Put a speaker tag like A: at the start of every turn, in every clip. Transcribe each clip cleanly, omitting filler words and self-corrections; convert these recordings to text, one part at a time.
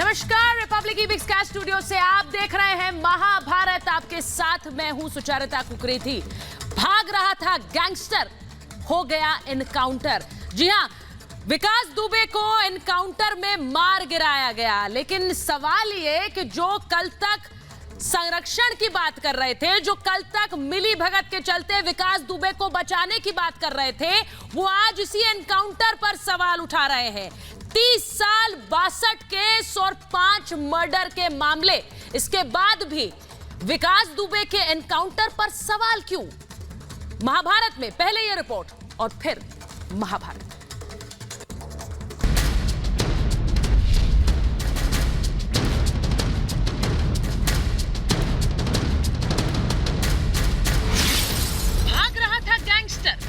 A: नमस्कार, रिपब्लिक ईवीक्स का स्टूडियो से आप देख रहे हैं महाभारत। आपके साथ मैं हूं सुचारिता कुकरेती। भाग रहा था गैंगस्टर, हो गया एनकाउंटर। जी हां, विकास दुबे को एनकाउंटर में मार गिराया गया। लेकिन सवाल ये कि जो कल तक संरक्षण की बात कर रहे थे, जो कल तक मिली भगत के चलते विकास दुबे को बचाने की बात कर रहे थे, वो आज इसी एनकाउंटर पर सवाल उठा रहे हैं। 30 साल 62 केस और 5 मर्डर के मामले, इसके बाद भी विकास दुबे के एनकाउंटर पर सवाल क्यों? महाभारत में पहले यह रिपोर्ट और फिर महाभारत। भाग रहा था गैंगस्टर,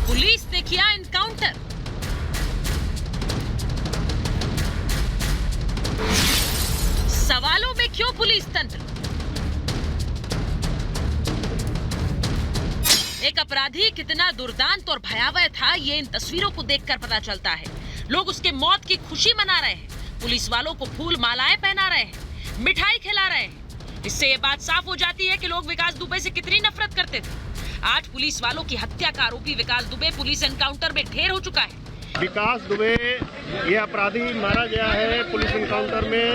A: पुलिस ने किया एनकाउंटर। सवालों में क्यों पुलिस तंत्र? एक अपराधी कितना दुर्दांत और भयावह था, ये इन तस्वीरों को देखकर पता चलता है। लोग उसके मौत की खुशी मना रहे हैं, पुलिस वालों को फूल मालाएं पहना रहे हैं, मिठाई खिला रहे हैं। इससे ये बात साफ हो जाती है कि लोग विकास दुबे से कितनी नफरत करते थे। आज पुलिस वालों की हत्या का आरोपी विकास दुबे पुलिस एनकाउंटर में ढेर हो चुका है।
B: विकास दुबे ये अपराधी मारा गया है, पुलिस एनकाउंटर में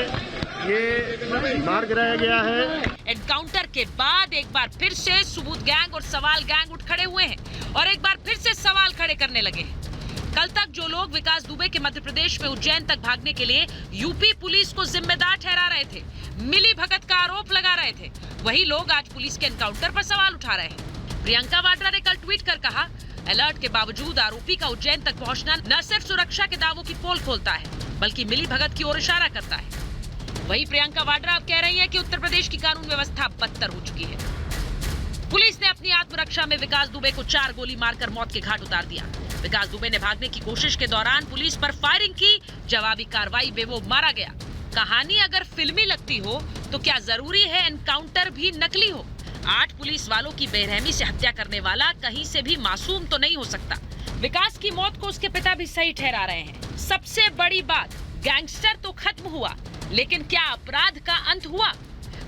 B: ये मार गिराया गया है।
A: एनकाउंटर के बाद एक बार फिर से सबूत गैंग और सवाल गैंग उठ खड़े हुए हैं और एक बार फिर से सवाल खड़े करने लगे हैं। कल तक जो लोग विकास दुबे के मध्य प्रदेश में उज्जैन तक भागने के लिए यूपी पुलिस को जिम्मेदार ठहरा रहे थे, मिली भगत का आरोप लगा रहे थे, वही लोग आज पुलिस के एनकाउंटर पर सवाल उठा रहे हैं। प्रियंका वाड्रा ने कल ट्वीट कर कहा, अलर्ट के बावजूद आरोपी का उज्जैन तक पहुंचना न सिर्फ सुरक्षा के दावों की पोल खोलता है, बल्कि मिली भगत की ओर इशारा करता है। वही प्रियंका वाड्रा अब कह रही है कि उत्तर प्रदेश की कानून व्यवस्था बदतर हो चुकी है। पुलिस ने अपनी आत्मरक्षा में विकास दुबे को 4 गोली मारकर मौत के घाट उतार दिया। विकास दुबे ने भागने की कोशिश के दौरान पुलिस पर फायरिंग की, जवाबी कार्रवाई में वो मारा गया। कहानी अगर फिल्मी लगती हो तो क्या जरूरी है एनकाउंटर भी नकली हो? 8 पुलिस वालों की बेरहमी से हत्या करने वाला कहीं से भी मासूम तो नहीं हो सकता। विकास की मौत को उसके पिता भी सही ठहरा रहे हैं। सबसे बड़ी बात, गैंगस्टर तो खत्म हुआ, लेकिन क्या अपराध का अंत हुआ?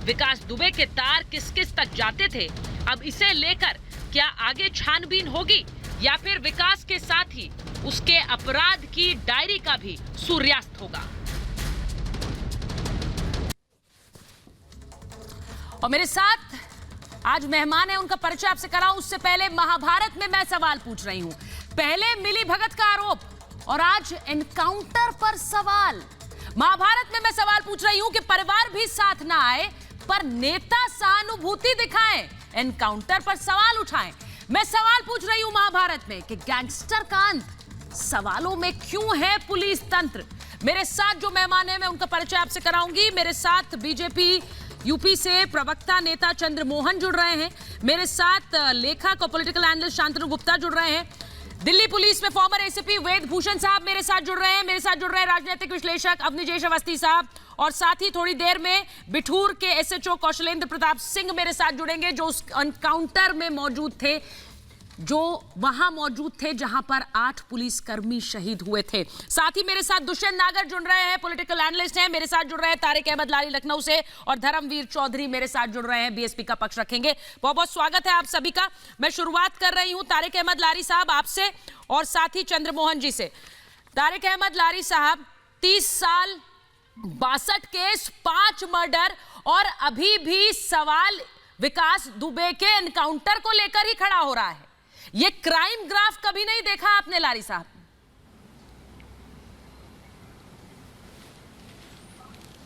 A: विकास दुबे के तार किस किस तक जाते थे, अब इसे लेकर क्या आगे छानबीन होगी या फिर विकास के साथ ही उसके अपराध की डायरी का भी सूर्यास्त होगा? और मेरे साथ आज मेहमान है, उनका परिचय आपसे कराऊं उससे पहले महाभारत में मैं सवाल पूछ रही हूं। पहले मिली भगत का आरोप और आज एनकाउंटर पर सवाल। महाभारत में मैं सवाल पूछ रही हूं कि परिवार भी साथ ना आए पर नेता सहानुभूति दिखाएं, एनकाउंटर पर सवाल उठाएं। मैं सवाल पूछ रही हूं महाभारत में कि गैंगस्टर का अंत, सवालों में क्यों है पुलिस तंत्र? मेरे साथ जो मेहमान है मैं उनका परिचय आपसे कराऊंगी। मेरे साथ बीजेपी यूपी से प्रवक्ता नेता चंद्रमोहन जुड़ रहे हैं, मेरे साथ लेखक और पॉलिटिकल एनालिस्ट शांतनु गुप्ता जुड़ रहे हैं, दिल्ली पुलिस में फॉर्मर एसीपी वेद भूषण साहब मेरे साथ जुड़ रहे हैं, मेरे साथ जुड़ रहे हैं राजनीतिक विश्लेषक अवनिजेश अवस्थी साहब, और साथ ही थोड़ी देर में बिठूर के एसएचओ कौशलेंद्र प्रताप सिंह मेरे साथ जुड़ेंगे, जो उस एनकाउंटर में मौजूद थे, जो वहां मौजूद थे जहां पर 8 पुलिसकर्मी शहीद हुए थे। साथ ही मेरे साथ दुष्यंत नागर जुड़ रहे हैं, पॉलिटिकल एनालिस्ट हैं, मेरे साथ जुड़ रहे हैं तारिक अहमद लारी लखनऊ से, और धर्मवीर चौधरी मेरे साथ जुड़ रहे हैं, बीएसपी का पक्ष रखेंगे। बहुत बहुत स्वागत है आप सभी का। मैं शुरुआत कर रही हूं तारिक अहमद लारी साहब आपसे और साथ ही चंद्रमोहन जी से। तारिक अहमद लारी साहब, 30 साल 62 केस 5 मर्डर और अभी भी सवाल विकास दुबे के एनकाउंटर को लेकर ही खड़ा हो रहा है। ये क्राइम ग्राफ कभी नहीं देखा आपने लारी साहब?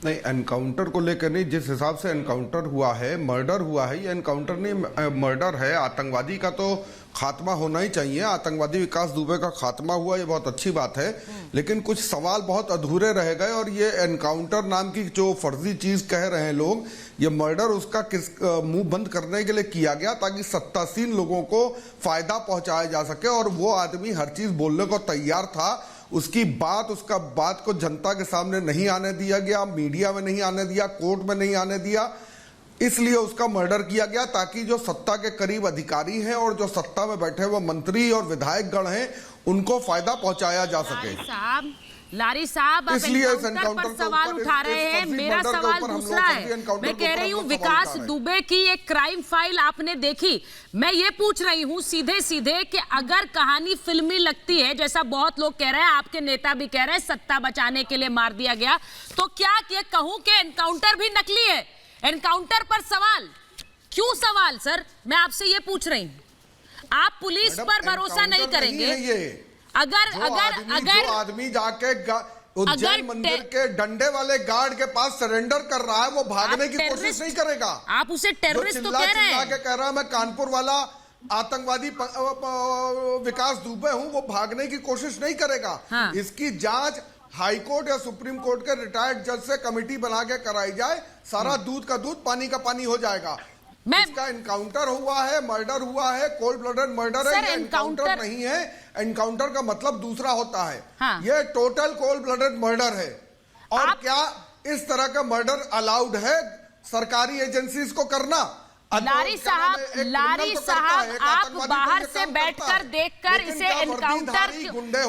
C: नहीं, एनकाउंटर को लेकर नहीं, जिस हिसाब से एनकाउंटर हुआ है, मर्डर हुआ है, ये एनकाउंटर नहीं मर्डर है। आतंकवादी का तो खात्मा होना ही चाहिए, आतंकवादी विकास दुबे का खात्मा हुआ, ये बहुत अच्छी बात है, लेकिन कुछ सवाल बहुत अधूरे रह गए। और ये एनकाउंटर नाम की जो फर्जी चीज कह रहे हैं लोग, ये मर्डर उसका किस मुंह बंद करने के लिए किया गया ताकि सत्तासीन लोगों को फायदा पहुंचाया जा सके, और वो आदमी हर चीज बोलने को तैयार था। उसका बात को जनता के सामने नहीं आने दिया गया, मीडिया में नहीं आने दिया, कोर्ट में नहीं आने दिया। इसलिए उसका मर्डर किया गया ताकि जो सत्ता के करीब अधिकारी हैं और जो सत्ता में बैठे हुए मंत्री और विधायकगण हैं उनको फायदा पहुंचाया जा सके।
A: लारी साहब आप
C: इसलिए इस
A: एनकाउंटर
C: एनकाउंटर
A: पर
C: के
A: सवाल
C: ऊपर,
A: उठा
C: इस
A: रहे हैं।
C: फर्जी
A: मेरा
C: मर्डर के
A: सवाल
C: ऊपर हम
A: दूसरा
C: लोग
A: है।
C: फर्जी एनकाउंटर
A: मैं
C: के
A: कह
C: ऊपर
A: रही
C: हम
A: हूँ
C: लोग सवाल
A: विकास
C: उठा रहे हैं।
A: दुबे की एक क्राइम फाइल आपने देखी। मैं ये पूछ रही हूँ सीधे सीधे कि अगर कहानी फिल्मी लगती है, जैसा बहुत लोग कह रहे हैं, आपके नेता भी कह रहे हैं सत्ता बचाने के लिए मार दिया गया, तो क्या ये कहूं कि एनकाउंटर भी नकली है? एनकाउंटर पर सवाल क्यों सवाल? सर मैं आपसे ये पूछ रही हूँ, आप पुलिस पर भरोसा नहीं करेंगे? अगर
C: आदमी जाके उज्जैन मंदिर के डंडे वाले गार्ड के पास सरेंडर कर रहा है, वो भागने की कोशिश नहीं करेगा।
A: आप उसे टेररिस्ट तो कह रहे हैं।
C: कह रहा है मैं कानपुर वाला आतंकवादी विकास दुबे हूं, वो भागने की कोशिश नहीं करेगा।
A: हाँ।
C: इसकी जांच हाईकोर्ट या सुप्रीम कोर्ट के रिटायर्ड जज से कमेटी बना के कराई जाए, सारा दूध का दूध पानी का पानी हो जाएगा। इसका एनकाउंटर हुआ है, मर्डर हुआ है, कोल्ड ब्लडेड मर्डर है, ये एनकाउंटर नहीं है। एनकाउंटर का मतलब दूसरा होता है। हाँ। ये टोटल कोल्ड ब्लडेड मर्डर है। और क्या इस तरह का मर्डर अलाउड है सरकारी एजेंसीज को करना? लारी साहब
A: आप बाहर से बैठकर देखकर इसे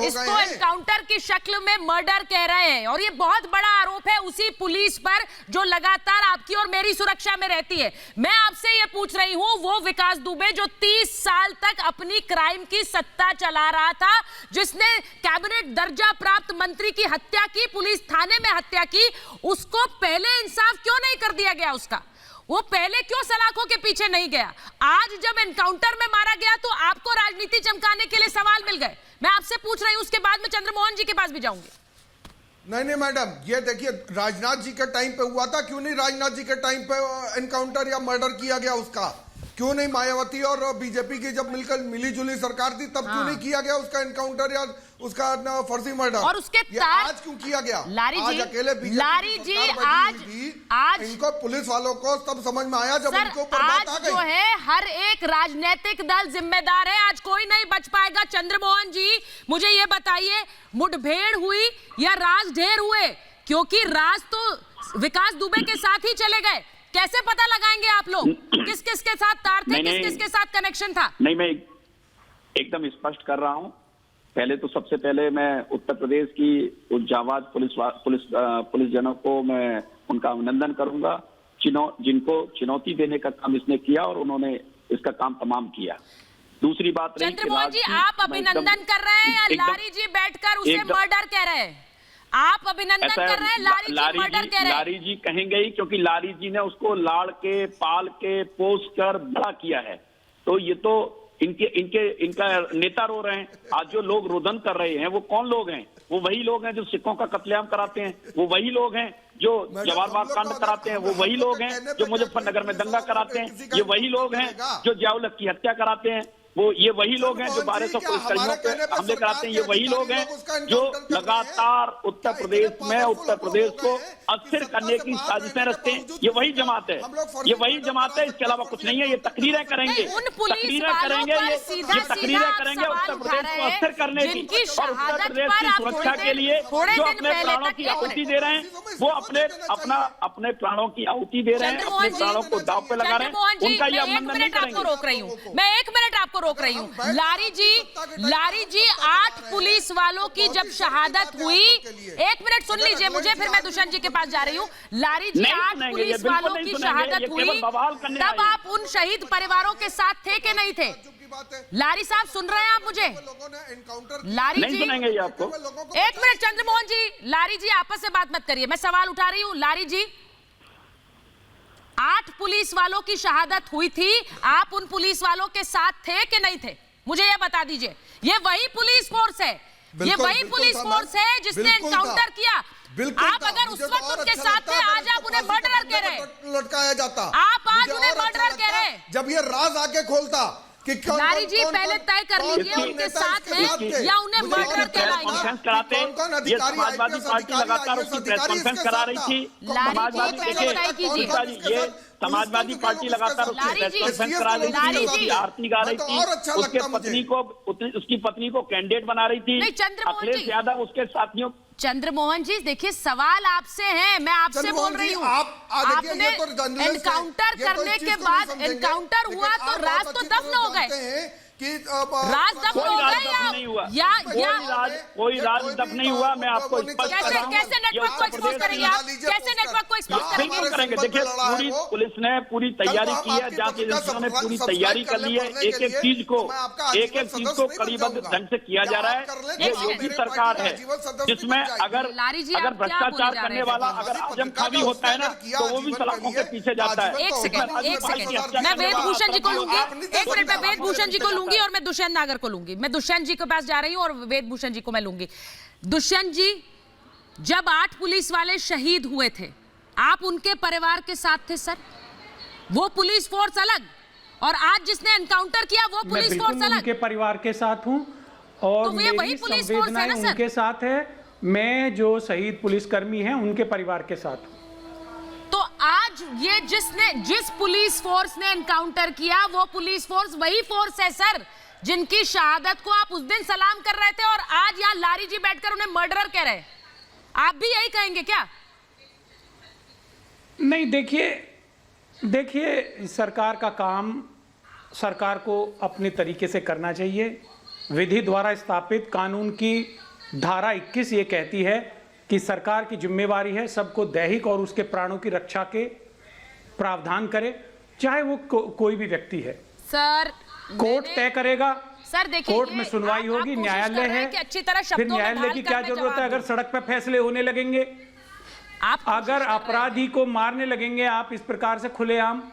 A: इसको एनकाउंटर की शक्ल में मर्डर कह रहे हैं, और ये बहुत बड़ा आरोप है उसी पुलिस पर जो लगातार आपकी और मेरी सुरक्षा में रहती है। मैं आपसे ये पूछ रही हूँ, वो विकास दुबे जो 30 साल तक अपनी क्राइम की सत्ता चला रहा था, जिसने कैबिनेट दर्जा प्राप्त मंत्री की हत्या की, पुलिस थाने में हत्या की, उसको पहले इंसाफ क्यों नहीं कर दिया गया? उसका वो पहले क्यों सलाखों के पीछे नहीं गया? आज जब एनकाउंटर में मारा गया तो आपको राजनीति चमकाने के लिए सवाल मिल गए। मैं आपसे पूछ रही हूं, उसके बाद में चंद्रमोहन जी के पास भी जाऊंगी।
C: नहीं मैडम, ये देखिए राजनाथ जी के टाइम पे हुआ था, क्यों नहीं राजनाथ जी के टाइम पे एनकाउंटर या मर्डर किया गया उसका? क्यों नहीं मायावती और बीजेपी की जब मिलकर मिली जुली सरकार थी तब क्यों नहीं किया गया उसका एनकाउंटर या उसका फर्जी मर्डर?
A: और उसके
C: आज क्यों किया गया?
A: लारी
C: आज
A: जी,
C: अकेले
A: लारी जी आज
C: इनको पुलिस वालों को तब समझ में आया जब उनके ऊपर बात आ गई।
A: जो है हर एक राजनीतिक दल जिम्मेदार है, आज कोई नहीं बच पाएगा। चंद्रमोहन जी मुझे ये बताइए, मुठभेड़ हुई या राज ढेर हुए? क्योंकि राज तो विकास दुबे के साथ ही चले गए, कैसे पता लगाएंगे आप लोग किस किस के साथ तार थे, किस किस के साथ कनेक्शन था?
D: नहीं, मैं एकदम स्पष्ट कर रहा हूं। पहले तो सबसे पहले मैं उत्तर प्रदेश की उस जाबाज पुलिस जनों को मैं उनका अभिनंदन करूंगा, जिनको चुनौती देने का काम इसने किया और उन्होंने इसका काम तमाम किया। दूसरी बात रही
A: चंद्रमोहन जी, आप अभिनंदन कर रहे हैं या लारी जी बैठकर उसे मर्डर कह रहे हैं? आप अभिनंदन कर रहे हैं, लारी जी मर्डर कह रहे हैं?
D: लारी जी कहेंगे ही, क्योंकि लारी जी ने उसको लाड़ के पाल के पोस कर बड़ा किया है। तो ये तो इनका नेता रो रहे हैं। आज जो लोग रुदन कर रहे हैं वो कौन लोग हैं? वो वही लोग हैं जो सिखों का कत्लेआम कराते हैं, वो वही लोग हैं जो जवाहरबाग कांड कराते हैं, वो वही लोग हैं जो मुजफ्फरनगर में दंगा कराते हैं, ये वही लोग हैं जो जियाउल की हत्या कराते हैं, वो ये वही लोग हैं जो 1200 पुलिसकर्मियों पे हमले कराते हैं, ये वही लोग हैं जो लगातार उत्तर प्रदेश को अस्थिर करने की साजिशें रचते हैं। ये वही जमात है, ये वही जमात है, इसके अलावा कुछ नहीं है। ये तकरीरें करेंगे, तकरीरें करेंगे, ये तकरीरें करेंगे उत्तर प्रदेश को अस्थिर करने की, और उत्तर प्रदेश की सुरक्षा के लिए जो अपने प्राणों की आहुति दे रहे हैं, वो अपने प्राणों की आहुति दे रहे हैं, अपने प्राणों को दांव पे लगा रहे हैं, उनका ये अभिनंदन नहीं करेंगे।
A: रोक रही हूँ मैं, 1 मिनट आपको रोक रही हूँ। लारी जी 8 पुलिस वालों की जब शहादत हुई, 1 मिनट सुन लीजिए मुझे, फिर मैं दुष्यंत जी के पास जा रही हूँ। लारी जी 8 पुलिस वालों की शहादत हुई, तब आप उन शहीद परिवारों के साथ थे कि नहीं थे? लारी साहब सुन रहे हैं आप मुझे? लारी जी
D: सुनेंगे आपको।
A: 1 मिनट चंद्रमोहन जी, लारी जी आपस में बात मत करिए, मैं सवाल उठा रही हूँ। लारी जी 8 पुलिस वालों की शहादत हुई थी, आप उन पुलिस वालों के साथ थे कि नहीं थे? मुझे ये बता दीजिए। ये वही पुलिस फोर्स है, ये वही पुलिस फोर्स है जिसने एनकाउंटर किया। आप अगर उस वक्त उनके साथ थे, आज आप उन्हें मर्डरर कह रहे हैं,
C: लटकाया जाता।
A: आप आज उन्हें मर्डरर कह रहे हैं।
C: जब ये राज आके खोलता कि
A: लारी जी पहले तय कर लीजिए उनके साथ है या उन्हें मर्डर
D: कॉन्फ्रेंस कराते हैं। ये समाजवादी पार्टी लगातार उसकी प्रेस कॉन्फ्रेंस करा रही थी। ये समाजवादी पार्टी लगातार उसकी प्रेस कॉन्फ्रेंस करा रही थी, उसकी आरती गा रही थी, उसकी पत्नी को कैंडिडेट बना रही थी। अखिलेश यादव उसके साथियों
A: चंद्रमोहन जी देखिए, सवाल आपसे है, मैं आपसे बोल रही हूँ। आपने एनकाउंटर करने के बाद एनकाउंटर हुआ तो राज तो दफन हो गए, राज दफन हो गए या
D: कोई राज दफन नहीं हुआ। मैं आपको
A: कैसे नेटवर्क को एक्सपोज करेंगे आप? कैसे नेटवर्क को एक्सपोज
D: करेंगे? देखिए, पूरी पुलिस ने पूरी तैयारी की है, जांच एजेंसियों ने पूरी तैयारी कर ली है। एक एक चीज को कड़ीबद्ध ढंग से किया जा रहा है। ये योगी सरकार है जिसमें अगर भ्रष्टाचार करने वाला अगर आजम खां भी होता है ना, तो वो भी सलाखों के पीछे जाता है।
A: एक सेकंड, मैं वेदभूषण जी को लूंगी, एक मिनट में वेदभूषण जी को लूंगी और मैं दुष्यंत नागर को लूंगी। मैं दुष्यंत जी के पास जा रही हूं और वेदभूषण जी को मैं लूंगी। दुष्यंत जी, जब 8 पुलिस वाले शहीद हुए थे, आप उनके परिवार के साथ थे सर? वो पुलिस फोर्स अलग और आज जिसने एनकाउंटर किया वो पुलिस फोर्स अलग।
E: उनके परिवार के साथ हूं और
A: तो वही पुलिस फोर्स है ना सर?
E: उनके साथ है। मैं जो शहीद पुलिसकर्मी हैं उनके परिवार के साथ हूं।
A: तो आज ये जिस पुलिस फोर्स ने एनकाउंटर किया वो पुलिस फोर्स वही फोर्स है सर जिनकी शहादत को आप उस दिन सलाम कर रहे थे और आज यहां लारी जी बैठकर उन्हें मर्डरर कह रहे हैं। आप भी यही कहेंगे क्या?
E: नहीं, देखिए सरकार का काम सरकार को अपने तरीके से करना चाहिए। विधि द्वारा स्थापित कानून की धारा 21 ये कहती है कि सरकार की जिम्मेवारी है सबको दैहिक और उसके प्राणों की रक्षा के प्रावधान करे, चाहे वो कोई भी व्यक्ति है।
A: सर,
E: कोर्ट तय करेगा।
A: सर देखिए,
E: कोर्ट में सुनवाई होगी, न्यायालय है।
A: अच्छी तरह
E: फिर न्यायालय की क्या जरूरत है? अगर सड़क पर फैसले होने लगेंगे, अगर अपराधी को मारने लगेंगे आप इस प्रकार से खुलेआम,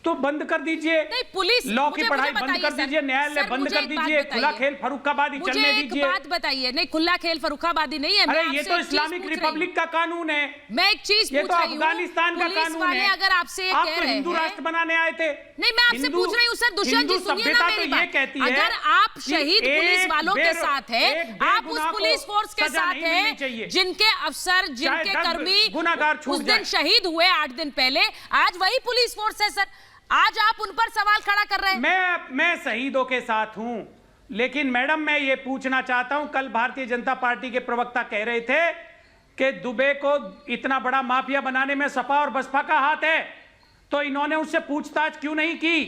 E: तो बंद कर दीजिए।
A: पुलिस
E: लॉ की पढ़ाई बंद कर दीजिए, न्यायालय बंद कर दीजिए, खुला खेल फर्रुखाबादी चलने दीजिए।
A: बात बताइए। नहीं, खुला खेल फर्रुखाबादी नहीं है।
E: अरे ये तो इस्लामिक रिपब्लिक का कानून है।
A: मैं एक चीज पूछ रही हूं,
E: ये तो अफगानिस्तान का कानून है।
A: अगर आपसे
E: आप तो हिंदू राष्ट्र बनाने आए थे।
A: नहीं, मैं आपसे पूछ रही हूँ सर, दुष्यंत जी सुनिए ना मेरी बात। अगर आप शहीद पुलिस वालों के साथ हैं, आप उस पुलिस फोर्स के साथ हैं जिनके अफसर, जिनके कर्मी उस दिन शहीद हुए 8 दिन पहले, आज वही पुलिस फोर्स है सर, आज आप उन पर सवाल खड़ा कर रहे हैं।
E: मैं शहीदों के साथ हूं, लेकिन मैडम मैं ये पूछना चाहता हूं, कल भारतीय जनता पार्टी के प्रवक्ता कह रहे थे कि दुबे को इतना बड़ा माफिया बनाने में सपा और बसपा का हाथ है, तो इन्होंने उससे पूछताछ क्यों नहीं की?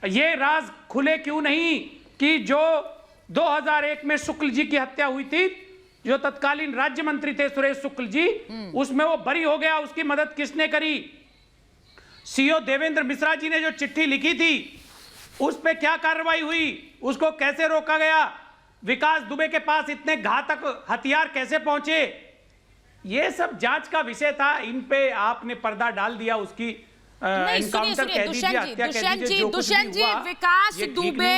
E: ये राज खुले क्यों नहीं कि जो 2001 में शुक्ल जी की हत्या हुई थी, जो तत्कालीन राज्य मंत्री थे सुरेश शुक्ल जी, उसमें वो बरी हो गया, उसकी मदद किसने करी? सीओ देवेंद्र मिश्रा जी ने जो चिट्ठी लिखी थी उस पे क्या कार्रवाई हुई? उसको कैसे रोका गया? विकास दुबे के पास इतने घातक हथियार कैसे पहुंचे? ये सब जांच का विषय था। इन पे आपने पर्दा डाल दिया, उसकी एनकाउंटर कह दीजिए, हत्या कह दीजिए,
A: दुष्यंत जी, विकास दुबे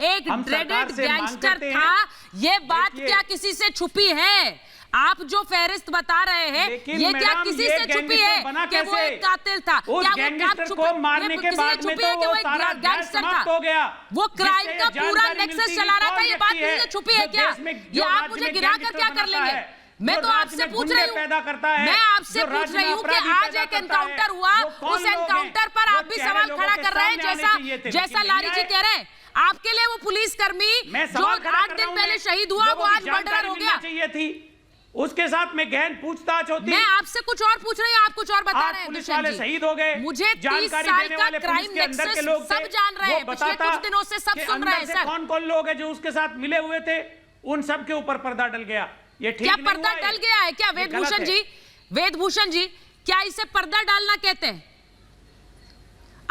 A: एक ड्रेडेड गैंगस्टर था, ये बात क्या किसी से छुपी है? आप जो फेहरिस्त बता रहे हैं, ये क्या किसी से छुपी है कि वो एक कातिल था?
E: उस गैंगस्टर को मारने के बाद में तो वो सारा गैंगस्टर समाप्त हो गया।
A: वो क्राइम का पूरा नेक्सस चला रहा था, ये बात किसी से छुपी है क्या? ये आप मुझे गिरा कर क्या कर लेंगे? मैं तो आपसे पूछ रही हूँ, मैं आपसे पूछ रही हूँ कि आज एक एनकाउंटर हुआ, उस एनकाउंटर पर आप भी सवाल खड़ा कर रहे हैं जैसा लारी जी कह रहे हैं। आपके लिए वो पुलिसकर्मी जो 8 दिन पहले शहीद हुआ वो आज मर्डर हो गया।
E: उसके साथ में गहन पूछताछ होती।
A: मैं आपसे कुछ और पूछ रही हूँ, आप कुछ और बता रहे हैं।
E: पुलिस वाले शहीद हो गए,
A: मुझे 30 साल का क्राइम नेक्सस सब जान रहे हैं, पिछले कुछ दिनों से सब सुन रहे हैं सर।
E: कौन कौन लोग हैं जो उसके साथ मिले हुए थे, उन सब के ऊपर पर्दा डल गया। ये ठीक
A: क्या पर्दा डल गया है क्या? वेदभूषण जी, क्या इसे पर्दा डालना कहते हैं?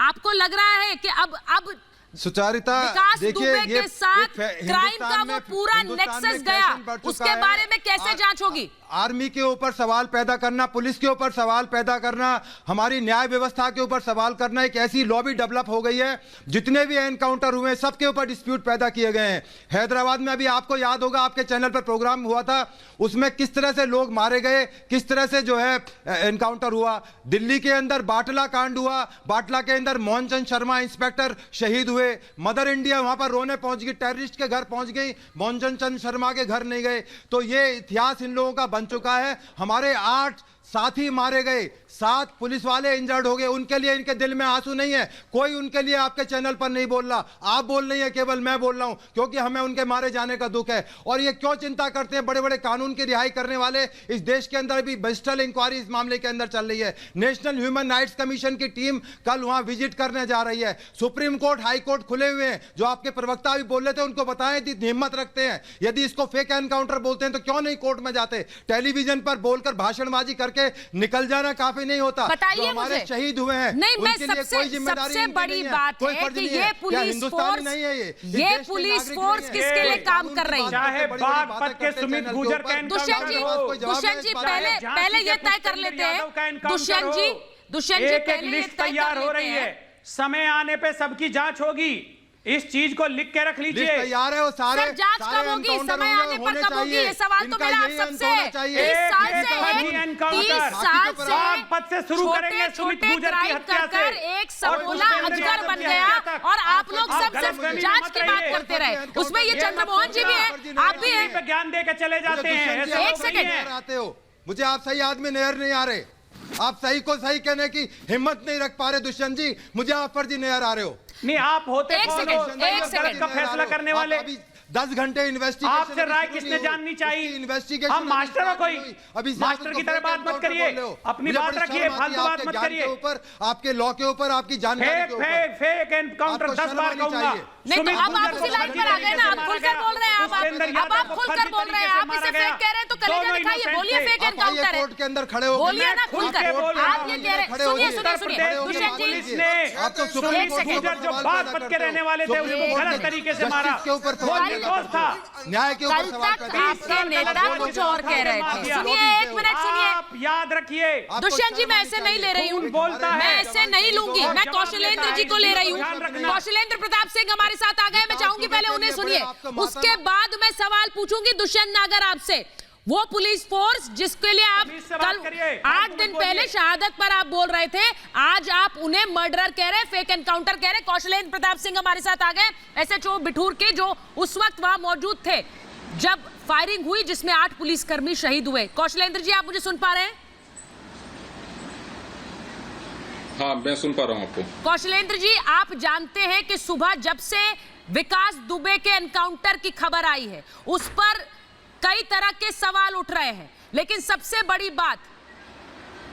A: आपको लग रहा है कि अब
F: सुचारिता,
A: विकास दुबे के साथ क्राइम का वो पूरा नेक्सस गया, उसके बारे में कैसे जांच होगी?
F: आर्मी के ऊपर सवाल पैदा करना, पुलिस के ऊपर सवाल पैदा करना, हमारी न्याय व्यवस्था के ऊपर सवाल करना, एक ऐसी लॉबी डेवलप हो गई है। जितने भी एनकाउंटर हुए सबके ऊपर डिस्प्यूट पैदा किए गए हैं। हैदराबाद में अभी आपको याद होगा, आपके चैनल पर प्रोग्राम हुआ था, उसमें किस तरह से लोग मारे गए, किस तरह से जो है एनकाउंटर हुआ। दिल्ली के अंदर बाटला कांड हुआ, बाटला के अंदर मोहन चंद शर्मा इंस्पेक्टर शहीद हुए। मदर इंडिया वहां पर रोने पहुंच गई, टेररिस्ट के घर पहुंच गई, मोहन चंद शर्मा के घर नहीं गए। तो ये इतिहास इन लोगों का बन चुका है। हमारे 8 साथी मारे गए, 7 पुलिस वाले इंजर्ड हो गए, उनके लिए इनके दिल में आंसू नहीं है। कोई उनके लिए आपके चैनल पर नहीं बोल रहा, आप बोल रही है, केवल मैं बोल रहा हूं, क्योंकि हमें उनके मारे जाने का दुख है। और ये क्यों चिंता करते हैं, बड़े बड़े कानून की रिहाई करने वाले इस देश के अंदर भी मजिस्ट्रियल इंक्वायरी इस मामले के अंदर चल रही है। नेशनल ह्यूमन राइट्स कमीशन की टीम कल वहां विजिट करने जा रही है। सुप्रीम कोर्ट, हाई कोर्ट खुले हुए हैं। जो आपके प्रवक्ता भी बोल रहे थे, उनको बताएं, इतनी हिम्मत रखते हैं, यदि इसको फेक एनकाउंटर बोलते हैं तो क्यों नहीं कोर्ट में जाते? टेलीविजन पर बोलकर भाषणबाजी करके निकल जाना काफी नहीं होता। जो हमारे शहीद हुए हैं
A: नहीं, मैं
F: उनके लिए कोई जिम्मेदारी
A: सबसे बड़ी बात है कि ये पुलिस फोर्स
F: नहीं है,
A: ये पुलिस फोर्स किसके लिए काम कर रही है?
E: चाहे बागपत के सुमित गुजर का
A: दुष्यंत जी पहले ये तय कर लेते हैं। दुष्यंत जी
E: एक लिस्ट तैयार हो रही है, समय आने पे सबकी जांच होगी। इस चीज को लिख के रख लीजिए।
F: तैयार है वो सारे।
A: सर, जांच कब होगी, समय आने पर कब होगी? ये सवाल तो मेरा आप सबसे है। 30 साल से
E: बागपत से शुरू करेंगे, सुमित गुजर की हत्या से
A: एक समूला अजगर बन गया और आप लोग सब सिर्फ जांच की बात करते रहे। उसमें ये चंद्रमोहन जी भी है, आप भी हैं।
E: पे ज्ञान दे के चले जाते हैं।
A: एक सेकंड
F: आते हो, मुझे आप सही आदमी नजर नहीं आ रहे, आप सही को सही कहने की हिम्मत नहीं रख पा रहे दुष्यंत जी, मुझे आप फर्जी नजर आ रहे हो।
E: नहीं, आप होते
A: एक सेकंड
E: का फैसला करने वाले।
F: 10 घंटे इन्वेस्टिगेशन
E: आपसे राय किसने जाननी चाहिए?
F: इन्वेस्टिगेशन
E: हम मास्टर हो, कोई
F: अभी
E: मास्टर की तरह बात मत करिए, अपनी बात रखिए, फालतू बात मत करिए।
F: ऊपर आपके लॉ के ऊपर, आपकी जानकारी के ऊपर
E: फेक एनकाउंटर 10 बार कहूंगा।
A: नहीं तो अब आप उसी लाइन पर आ गए ना, आप खुलकर बोल रहे हैं, अब आप खुलकर बोल रहे हैं, आप इसे फेक कह रहे हैं तो कलेजा दिखाइए, बोलिए फेक एनकाउंटर है,
F: कोर्ट के अंदर खड़े हो,
A: बोलिए ना खुलकर। आप ये कह रहे हैं, सुनिए दुष्यंत जी
E: ने
F: आप तो सुप्रीम कोर्ट
E: जो बागपत के रहने वाले थे उसको गलत तरीके से मारा,
F: के ऊपर
E: था।
F: न्याय के ऊपर सवाल
A: कल तक आपके नेता कुछ और कह रहे थे। सुनिए, एक मिनट सुनिए,
E: आप याद रखिए।
A: दुष्यंत जी मैं ऐसे नहीं ले रही हूँ, मैं ऐसे नहीं लूंगी, मैं कौशलेंद्र जी को ले रही हूँ। कौशलेंद्र प्रताप सिंह हमारे साथ आ गए, मैं चाहूंगी पहले उन्हें सुनिए, उसके बाद मैं सवाल पूछूंगी दुष्यंत नागर आपसे। वो पुलिस फोर्स जिसके लिए आप कल 8 दिन पहले शहादत पर आप बोल रहे थे, आज आप उन्हें मर्डरर कह रहे, फेक एनकाउंटर कह रहे। कौशलेंद्र प्रताप सिंह हमारे साथ आ गए, SHO बिठूर के, जो उस वक्त वहां मौजूद थे जब फायरिंग हुई जिसमें 8 पुलिसकर्मी शहीद हुए। कौशलेंद्र जी, आप मुझे सुन पा रहे हैं?
G: हाँ, मैं सुन पा रहा हूँ आपको।
A: कौशलेंद्र जी, आप जानते हैं कि सुबह जब से विकास दुबे के एनकाउंटर की खबर आई है, उस पर कई तरह के सवाल उठ रहे हैं, लेकिन सबसे बड़ी बात,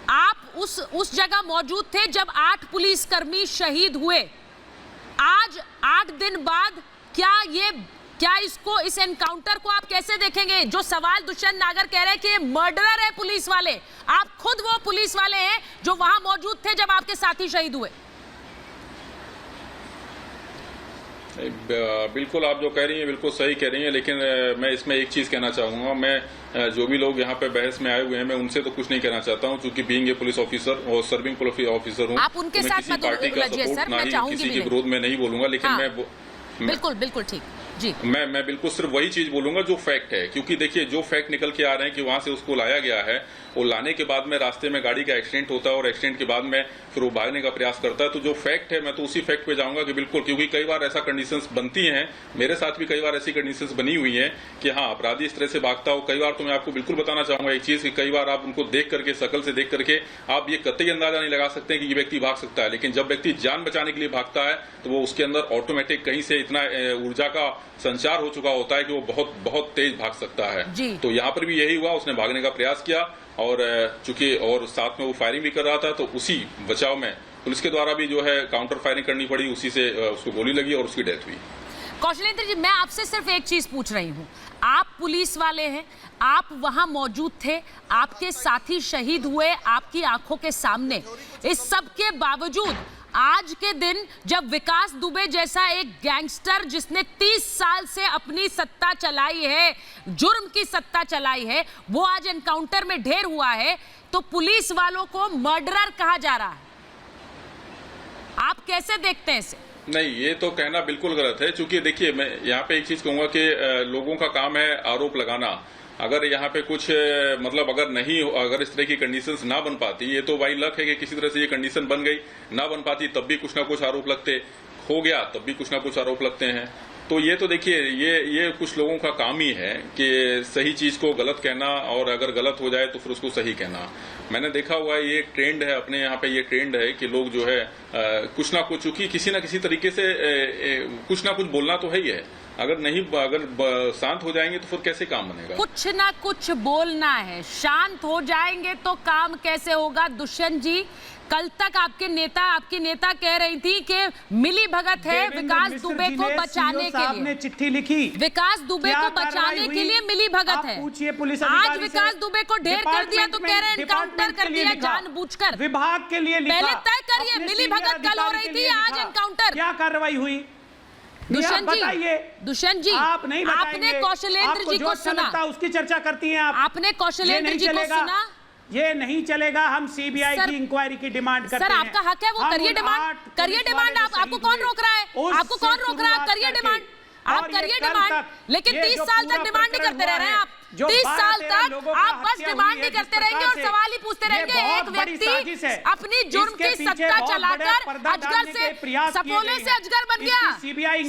A: आप उस जगह मौजूद थे जब 8 पुलिसकर्मी शहीद हुए। आज 8 दिन बाद इस एनकाउंटर को आप कैसे देखेंगे? जो सवाल दुष्यंत नागर कह रहे हैं कि ये मर्डरर है पुलिस वाले, आप खुद वो पुलिस वाले हैं जो वहां मौजूद थे जब आपके साथी शहीद हुए।
G: बिल्कुल, आप जो कह रही हैं बिल्कुल सही कह रही हैं, लेकिन मैं इसमें एक चीज कहना चाहूंगा। मैं जो भी लोग यहाँ पे बहस में आए हुए हैं, मैं उनसे तो कुछ नहीं कहना चाहता हूँ, क्योंकि बीइंग ए पुलिस ऑफिसर और सर्विंग पुलिस ऑफिसर हूँ,
A: आप उनके साथ मत उलझिए सर, मैं चाहूंगी
G: किसी के विरोध में नहीं बोलूंगा, लेकिन
A: बिल्कुल ठीक जी।
G: मैं बिल्कुल सिर्फ वही चीज बोलूंगा जो फैक्ट है, क्योंकि देखिए जो फैक्ट निकल के आ रहे हैं कि वहां से उसको लाया गया है, और लाने के बाद में रास्ते में गाड़ी का एक्सीडेंट होता है और एक्सीडेंट के बाद में फिर वो भागने का प्रयास करता है। तो जो फैक्ट है, मैं तो उसी फैक्ट पे जाऊंगा कि बिल्कुल, क्योंकि कई बार ऐसा कंडीशंस बनती हैं, मेरे साथ भी कई बार ऐसी कंडीशंस बनी हुई हैं कि हाँ, अपराधी इस तरह से भागता हो। कई बार तो मैं आपको बिल्कुल बताना चाहूंगा एक चीज कि कई बार आप उनको देख करके, शकल से देख करके आप ये कतई अंदाजा नहीं लगा सकते कि ये व्यक्ति भाग सकता है, लेकिन जब व्यक्ति जान बचाने के लिए भागता है तो वो उसके अंदर ऑटोमेटिक कहीं से इतना ऊर्जा का संचार हो चुका होता है कि वो बहुत बहुत तेज भाग सकता है। तो यहाँ पर भी यही हुआ, उसने भागने का प्रयास किया और चूंकि और साथ में वो फायरिंग भी कर रहा था, तो उसी बचाव में पुलिस के द्वारा भी जो है काउंटर फायरिंग करनी पड़ी, उसी से उसको गोली लगी और उसकी डेथ हुई।
A: कौशलेंद्र जी, मैं आपसे सिर्फ एक चीज पूछ रही हूँ, आप पुलिस वाले हैं, आप वहां मौजूद थे, आपके साथी शहीद हुए आपकी आंखों के सामने, इस सब के बावजूद आज के दिन जब विकास दुबे जैसा एक गैंगस्टर जिसने 30 साल से अपनी सत्ता चलाई है, जुर्म की सत्ता चलाई है, वो आज एनकाउंटर में ढेर हुआ है, तो पुलिस वालों को मर्डरर कहा जा रहा है। आप कैसे देखते हैं इसे?
G: नहीं, ये तो कहना बिल्कुल गलत है, क्योंकि देखिए मैं यहाँ पे एक चीज कहूंगा कि लोगों का काम है आरोप लगाना। अगर यहाँ पे कुछ मतलब अगर इस तरह की कंडीशंस ना बन पाती, ये तो भाई लक है कि किसी तरह से ये कंडीशन बन गई, ना बन पाती तब भी कुछ ना कुछ आरोप लगते, हो गया तब भी कुछ ना कुछ आरोप लगते हैं। तो ये तो देखिए ये कुछ लोगों का काम ही है कि सही चीज को गलत कहना, और अगर गलत हो जाए तो फिर उसको सही कहना। मैंने देखा हुआ है, ये एक ट्रेंड है अपने यहाँ पे, ये ट्रेंड है कि लोग जो है कुछ ना कुछ, चूंकि किसी ना किसी तरीके से कुछ ना कुछ बोलना तो है ही है। अगर शांत हो जाएंगे तो फिर कैसे काम बनेगा? कुछ
A: ना कुछ बोलना है, शांत हो जाएंगे तो काम कैसे होगा? दुष्यंत जी, कल तक आपकी नेता कह रही थी कि मिली भगत है विकास दुबे को बचाने के लिए,
E: चिट्ठी लिखी,
A: विकास दुबे को बचाने के लिए मिली भगत है।
E: पूछिए पुलिस
A: आज विकास दुबे को ढेर कर दिया तो कह रहे हैं एनकाउंटर कर दिया जानबूझकर।
E: विभाग के लिए
A: पहले तय करिए, मिली भगत कल हो रही थी, आज एनकाउंटर,
E: क्या कार्रवाई हुई?
A: दुष्यंत जी,
E: आप नहीं
A: आपने कौशलेंद्र जी को सुना,
E: उसकी चर्चा करती हैं आप।
A: आपने कौशलेंद्र जी को सुना?
E: ये नहीं चलेगा, हम सीबीआई की इंक्वायरी की डिमांड करते हैं।
A: सर, आपका हक है, वो करिए डिमांड, आपको कौन रोक रहा है? आपको कौन रोक रहा है? आप करिए डिमांड, आप करिए डिमांड, लेकिन 30 साल तक डिमांड नहीं करते रह रहे हैं आप। 30 साल तक आप बस डिमांड नहीं करते रहेंगे और सवाल ही पूछते रहेंगे। एक व्यक्ति अपनी जुर्म की सत्ता चलाकर अजगर से, सपोले से अजगर बन गया,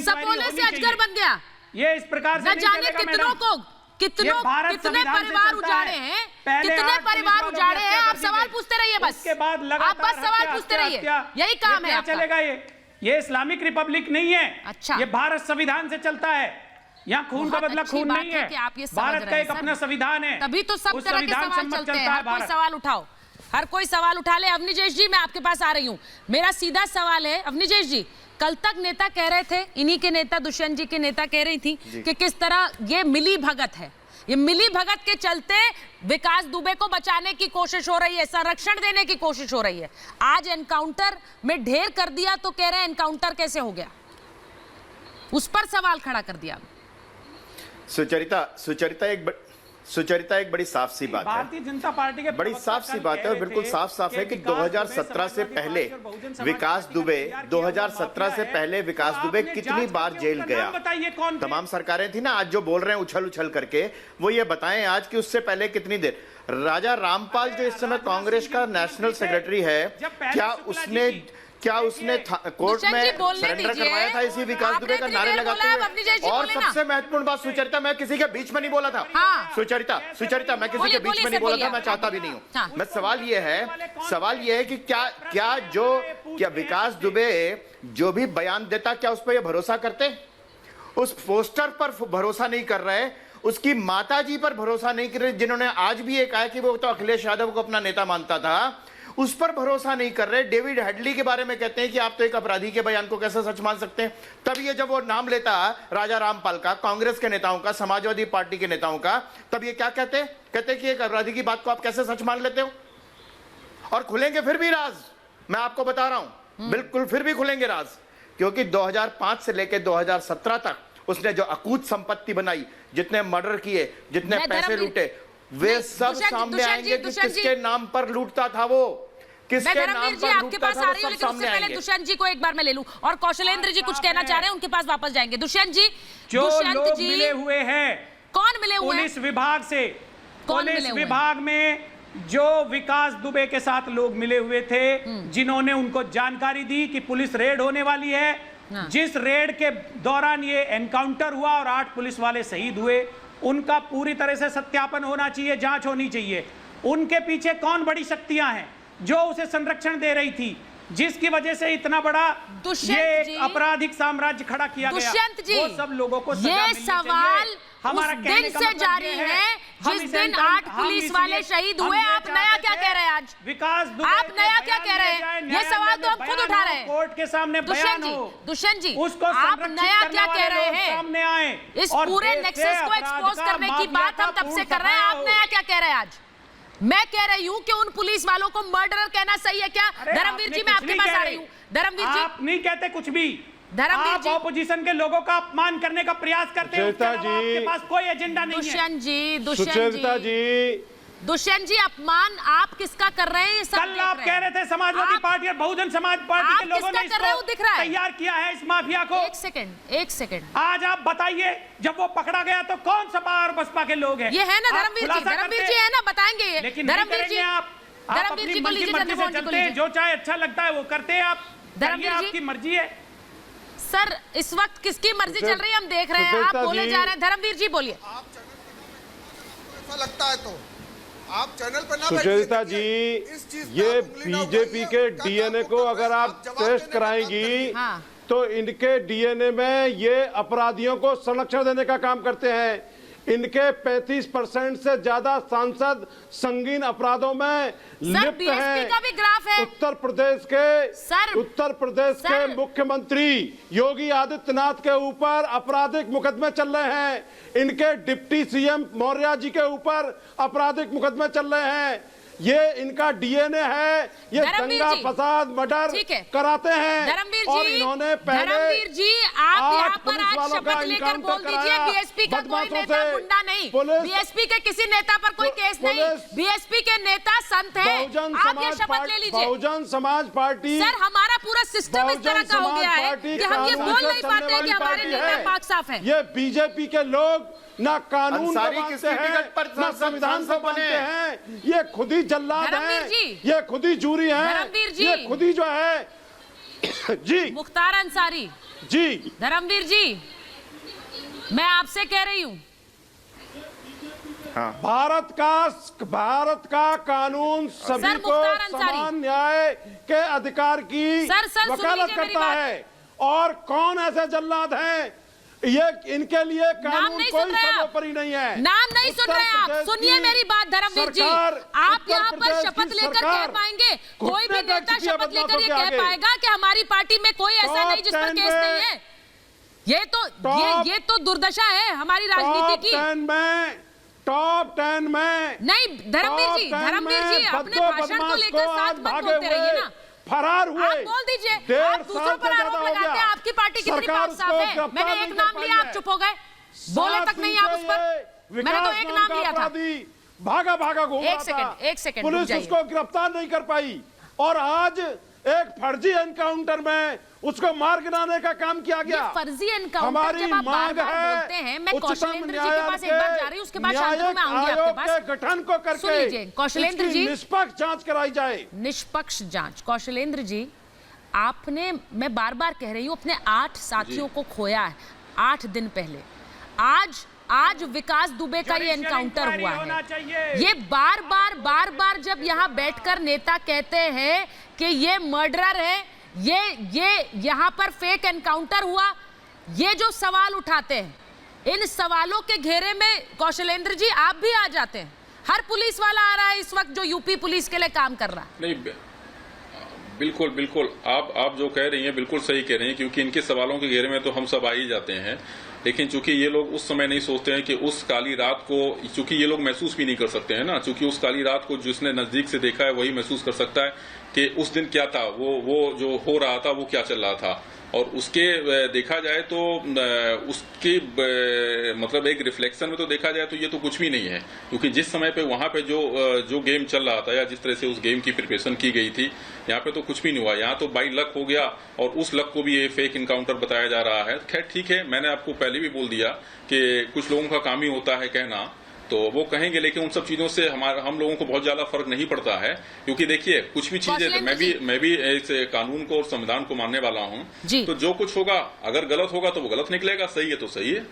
A: सपोले से अजगर बन गया।
E: ये इस प्रकार से
A: न जाने कितनों को कितने परिवार उजाड़े हैं, कितने परिवार उजाड़े हैं। आप सवाल पूछते रहिए, बस आप बस सवाल पूछते रहिए, यही काम है आपका।
E: चलेगा ये इस्लामिक रिपब्लिक नहीं है।
A: अच्छा,
E: ये भारत संविधान से चलता है, यहाँ खून का बदला खून नहीं है। भारत का एक अपना संविधान है,
A: तभी तो सब तरह के सवाल चलते हैं। हर कोई सवाल उठाओ, हर कोई सवाल उठा ले। अवनीजेश जी, मैं आपके पास आ रही हूँ। मेरा सीधा सवाल है अवनीजेश जी, कल तक नेता कह रहे थे, इन्हीं के नेता दुष्यंत जी के नेता कह रही थी कि किस तरह ये मिली भगत है, ये मिली भगत के चलते विकास दुबे को बचाने की कोशिश हो रही है, संरक्षण देने की कोशिश हो रही है। आज एनकाउंटर में ढेर कर दिया तो कह रहे हैं एनकाउंटर कैसे हो गया? उस पर सवाल खड़ा कर दिया।
H: सुचरिता एक बड़ी साफ सी बात है,
E: भारतीय जनता पार्टी के
H: बड़ी साफ सी बात है और बिल्कुल साफ है कि 2017 से पहले विकास दुबे 2017 से पहले विकास दुबे कितनी बार जेल गया? तमाम सरकारें थी ना, आज जो बोल रहे हैं उछल करके, वो ये बताएं आज कि उससे पहले कितनी देर। राजा रामपाल जो इस समय कांग्रेस का नेशनल सेक्रेटरी है, क्या उसने कोर्ट में सरेंडर करवाया था इसी विकास दुबे का नारे लगाते हुए? और सबसे महत्वपूर्ण बात सुचरिता, मैं किसी के बीच में नहीं बोला था। सुचरिता मैं किसी के बीच में नहीं बोला था, मैं चाहता भी नहीं हूँ। मैं सवाल ये है कि क्या विकास दुबे जो भी बयान देता, क्या उस पर ये भरोसा करते? उस पोस्टर पर भरोसा नहीं कर रहे, उसकी माताजी पर भरोसा नहीं कर रहे, जिन्होंने आज भी ये कहा कि वो तो अखिलेश यादव को अपना नेता मानता था, उस पर भरोसा नहीं कर रहे। डेविड हेडली के बारे में कहते हैं कि आप तो एक अपराधी के बयान को कैसे सच मान सकते हैं? तब ये जब वो नाम लेता राजा रामपाल का, कांग्रेस के नेताओं का, समाजवादी पार्टी के नेताओं का, तब ये क्या कहते हैं कि एक अपराधी की बात को आप कैसे सच मान लेते हो? और खुलेंगे फिर भी राज, मैं आपको बता रहा हूं, बिल्कुल फिर भी खुलेंगे राज, क्योंकि 2005 से लेकर 2017 तक उसने जो अकूत संपत्ति बनाई, जितने मर्डर किए, जितने पैसे लूटे, वे सब सामने आएंगे कि किसके नाम पर लूटता था वो,
A: मैं धर्मवीर जी आपके पास आ रही हूँ, लेकिन उससे पहले दुष्यंत जी को एक बार मैं ले लूं, और कौशलेंद्र जी कुछ कहना चाह रहे हैं, उनके पास वापस जाएंगे। दुष्यंत जी,
E: दुष्यंत जी मिले हुए हैं,
A: कौन मिले हुए?
E: पुलिस विभाग से, पुलिस विभाग में जो विकास दुबे के साथ लोग मिले हुए थे, जिन्होंने उनको जानकारी दी कि पुलिस रेड होने वाली है, जिस रेड के दौरान ये एनकाउंटर हुआ और 8 पुलिस वाले शहीद हुए, उनका पूरी तरह से सत्यापन होना चाहिए, जांच होनी चाहिए। उनके पीछे कौन बड़ी शक्तियां हैं जो उसे संरक्षण दे रही थी, जिसकी वजह से इतना बड़ा ये आपराधिक साम्राज्य खड़ा किया गया? वो सब लोगों को सजा मिलनी चाहिए।
A: सवाल हमारा दिन से जारी है, जिस दिन 8 पुलिस वाले शहीद हुए। आप नया क्या कह रहे हैं आज?
E: विकास दुबे,
A: आप नया क्या कह रहे हैं? ये सवाल तो हम खुद उठा रहे हैं,
E: कोर्ट के सामने बयान हो।
A: दुष्यंत जी,
E: उसको
A: आप नया क्या कह रहे हैं?
E: सामने आए,
A: इस पूरे नेक्सस को एक्सपोज करने की बात हम तब से कर रहे हैं, आप नया क्या कह रहे हैं आज? मैं कह रही हूँ कि उन पुलिस वालों को मर्डरर कहना सही है क्या? धर्मवीर जी, मैं आपके पास आ रही हूँ। धर्मवीर जी, आप
E: नहीं कहते कुछ भी,
A: धर्मवीर जी
E: ऑपोजिशन के लोगों का अपमान करने का प्रयास करते हैं, आपके पास कोई एजेंडा नहीं है।
A: दुष्यंत जी, अपमान आप किसका कर रहे हैं?
E: कल आप कह रहे थे समाजवादी पार्टी और बहुजन समाज पार्टी के लोगों ने
A: इसको
E: तैयार किया है, इस माफिया को।
A: एक सेकंड,
E: आज आप बताइए, जब वो पकड़ा गया तो कौन सपा और बसपा के लोग हैं?
A: ये है ना धर्मवीर जी है ना, बताएंगे ये।
E: लेकिन
A: धर्मवीर जी,
E: आप
A: धर्मवीर जी को लीजिए,
E: चलते हैं, जो चाहे अच्छा लगता है वो करते हैं आप,
A: धर्मवीर जी
E: आपकी मर्जी है।
A: सर, इस वक्त किसकी मर्जी चल रही है हम देख रहे हैं, आप बोले जा रहे हैं। धर्मवीर जी बोलिए।
C: ऐसा लगता है तो आप चैनल पर ना
B: सुचरिता जी,
C: इस चीज पे
B: ये
C: आप उंगली ना
B: बीजेपी
C: उठाइए।
B: के
C: कल
B: डीएनए
C: आपको
B: को अगर आप
C: जवाब
B: टेस्ट
C: देने का काम
B: कराएंगी
C: करिए।
A: हाँ।
B: तो इनके डीएनए में ये अपराधियों को संरक्षण देने का काम करते हैं। इनके 35% से ज्यादा सांसद संगीन अपराधों में लिप्त
A: बीएसपी
B: हैं।
A: का भी ग्राफ है।
B: उत्तर प्रदेश
A: सर,
B: के मुख्यमंत्री योगी आदित्यनाथ के ऊपर आपराधिक मुकदमे चल रहे हैं। इनके डिप्टी सीएम मौर्य जी के ऊपर आपराधिक मुकदमे चल रहे हैं। ये इनका डीएनए है। ये दंगा फसाद मर्डर कराते हैं। और इन्होंने पहले
A: धर्मवीर जी, आप यहाँ पर आज शपथ लेकर बोल दीजिए बीएसपी का कोई नेता गुंडा नहीं, बीएसपी के किसी नेता पर कोई केस नहीं, बीएसपी के नेता संत हैं। आप ये शपथ ले लीजिए।
B: बहुजन समाज पार्टी,
A: सर, हमारा पूरा सिस्टम इस तरह का हो गया है कि हम ये बोल नहीं पाते कि हमारे नेता पाक साफ है।
B: ये बीजेपी के लोग ना कानून को
H: अंसारी
B: मानते
H: किसकी टिकट
B: हैं,
H: पर
B: ना संविधान को मानते हैं। ये खुद ही जल्लाद
A: धर्मवीर
B: हैं,
A: जी।
B: ये खुद ही जूरी हैं,
A: धर्मवीर जी।
B: ये खुद ही जो है जी
A: मुख्तार अंसारी
B: जी।
A: धर्मवीर जी, मैं आपसे कह रही हूँ,
B: भारत का कानून सभी को
A: मुख्तार अंसारी।
B: समान न्याय के अधिकार की
A: सर,
B: वकालत
A: सुन लीजिए मेरी
B: करता
A: बात।
B: है। और कौन ऐसे जल्लाद हैं? ये इनके लिए कानून
A: नहीं
B: कोई
A: सुन रहे आप।
B: सर्वोपरि नहीं है।
A: नाम नहीं सुन रहे आप।
B: उत्तर
A: सुनिए
B: प्रदेश
A: मेरी बात धर्मवीर जी,
B: सरकार,
A: आप
B: उत्तर
A: यहाँ पर
B: प्रदेश
A: शपथ
B: की
A: लेकर कह
B: सरकार
A: पाएंगे, कोई भी
B: घुटने
A: नेता
B: टेक चुकी है
A: शपथ लेकर ये
B: बदमाशों के
A: कह
B: आगे।
A: पाएगा कि हमारी पार्टी में कोई ऐसा नहीं जिस पर
B: टॉप
A: केस
B: 10
A: नहीं है? ये तो दुर्दशा है हमारी राजनीति की।
B: टॉप 10 में
A: नहीं धर्मवीर जी, अपने भाषण को लेकर साथ मत बोलते रहिए ना।
B: फरार हुए।
A: आप बोल दीजिए, आप दूसरों पर आरोप लगाते हैं आपकी पार्टी कितनी पाक साफ है। मैंने एक नाम लिया, आप चुप हो गए, बोले तक नहीं आप उस पर। मैंने तो एक नाम लिया था।
B: भागा घूम रहा था।
A: एक सेकंड रुक
B: पुलिस
A: जाइए।
B: उसको गिरफ्तार नहीं कर पाई और आज एक फर्जी एनकाउंटर में उसको मार गिराने का काम किया गया।
A: ये फर्जी एनकाउंटर जब आप बार-बार बोलते हैं, मैं कौशलेंद्र जी के पास एक बार जा रही हूं, उसके बाद शांतनु में आऊंगी आपके पास।
B: गठन को करके
A: सुन लीजिए कौशलेंद्र जी,
B: निष्पक्ष जांच कराई जाए।
A: निष्पक्ष जांच। कौशलेंद्र जी, आपने, मैं बार बार कह रही हूं, अपने 8 साथियों को खोया है 8 दिन पहले। आज विकास दुबे का ये एनकाउंटर हुआ है। ये बार बार जब यहाँ बैठकर नेता कहते हैं कि ये मर्डरर है, ये यहाँ पर फेक एनकाउंटर हुआ, ये जो सवाल उठाते हैं, इन सवालों के घेरे में कौशलेंद्र जी आप भी आ जाते हैं। हर पुलिस वाला आ रहा है इस वक्त जो यूपी पुलिस के लिए काम कर रहा है।
G: नहीं, बिल्कुल आप जो कह रही हैं बिल्कुल सही कह रही हैं, क्योंकि इनके सवालों के घेरे में तो हम सब आ ही जाते हैं। लेकिन चूंकि ये लोग उस समय नहीं सोचते हैं कि उस काली रात को, चूंकि ये लोग महसूस भी नहीं कर सकते हैं ना, चूंकि उस काली रात को जिसने नजदीक से देखा है वही महसूस कर सकता है कि उस दिन क्या था, वो जो हो रहा था वो क्या चल रहा था। और उसके देखा जाए तो उसके मतलब एक रिफ्लेक्शन में तो देखा जाए तो ये तो कुछ भी नहीं है, क्योंकि जिस समय पे वहां पे जो गेम चल रहा था या जिस तरह से उस गेम की प्रिपरेशन की गई थी, यहाँ पे तो कुछ भी नहीं हुआ। यहाँ तो बाई लक हो गया और उस लक को भी ये फेक इनकाउंटर बताया जा रहा है। खैर ठीक है, मैंने आपको पहले भी बोल दिया कि कुछ लोगों का काम ही होता है कहना, तो वो कहेंगे, लेकिन उन सब चीजों से हम लोगों को बहुत ज्यादा फर्क नहीं पड़ता है। क्योंकि देखिए कुछ भी चीजें, मैं भी इस कानून को और संविधान को मानने वाला हूँ, तो जो कुछ होगा अगर गलत होगा तो वो गलत निकलेगा, सही है तो सही है।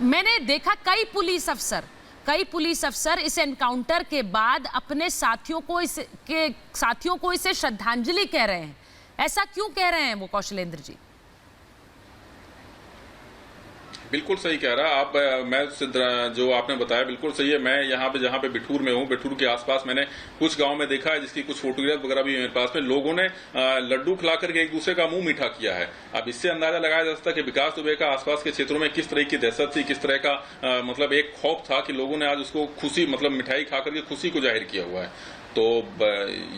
A: मैंने देखा कई पुलिस अफसर इस एनकाउंटर के बाद अपने साथियों को इसे श्रद्धांजलि कह रहे हैं। ऐसा क्यों कह रहे हैं वो कौशलेंद्र जी?
G: बिल्कुल सही कह रहा आप। मैं जो आपने बताया बिल्कुल सही है। मैं यहाँ पे जहाँ पे बिठूर में हूँ, बिठूर के आसपास मैंने कुछ गांव में देखा है जिसकी कुछ फोटोग्राफ वगैरह भी मेरे पास में, लोगों ने लड्डू खिला करके एक दूसरे का मुंह मीठा किया है। अब इससे अंदाजा लगाया जा सकता है कि विकास दुबे का आसपास के क्षेत्रों में किस तरह की दहशत थी, किस तरह का मतलब एक खौफ था कि लोगों ने आज उसको खुशी, मतलब मिठाई खा करके खुशी को जाहिर किया हुआ है। तो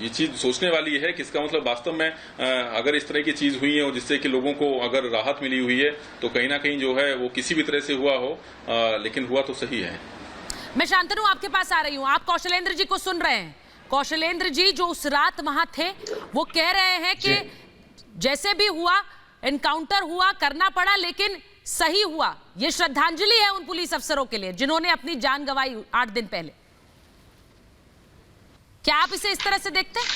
G: ये चीज सोचने वाली है कि इसका मतलब वास्तव में अगर इस तरह की चीज हुई है और जिससे कि लोगों को अगर राहत मिली हुई है, तो कहीं ना कहीं जो है वो किसी भी तरह से हुआ हो, लेकिन हुआ तो सही है।
A: मैं शांतनु आपके पास आ रही हूँ, आप कौशलेंद्र जी को सुन रहे हैं। कौशलेंद्र जी जो उस रात वहां थे, वो कह रहे हैं कि जैसे भी हुआ, एनकाउंटर हुआ, करना पड़ा, लेकिन सही हुआ। ये श्रद्धांजलि है उन पुलिस अफसरों के लिए जिन्होंने अपनी जान गंवाई 8 दिन पहले। क्या आप इसे इस तरह से देखते हैं?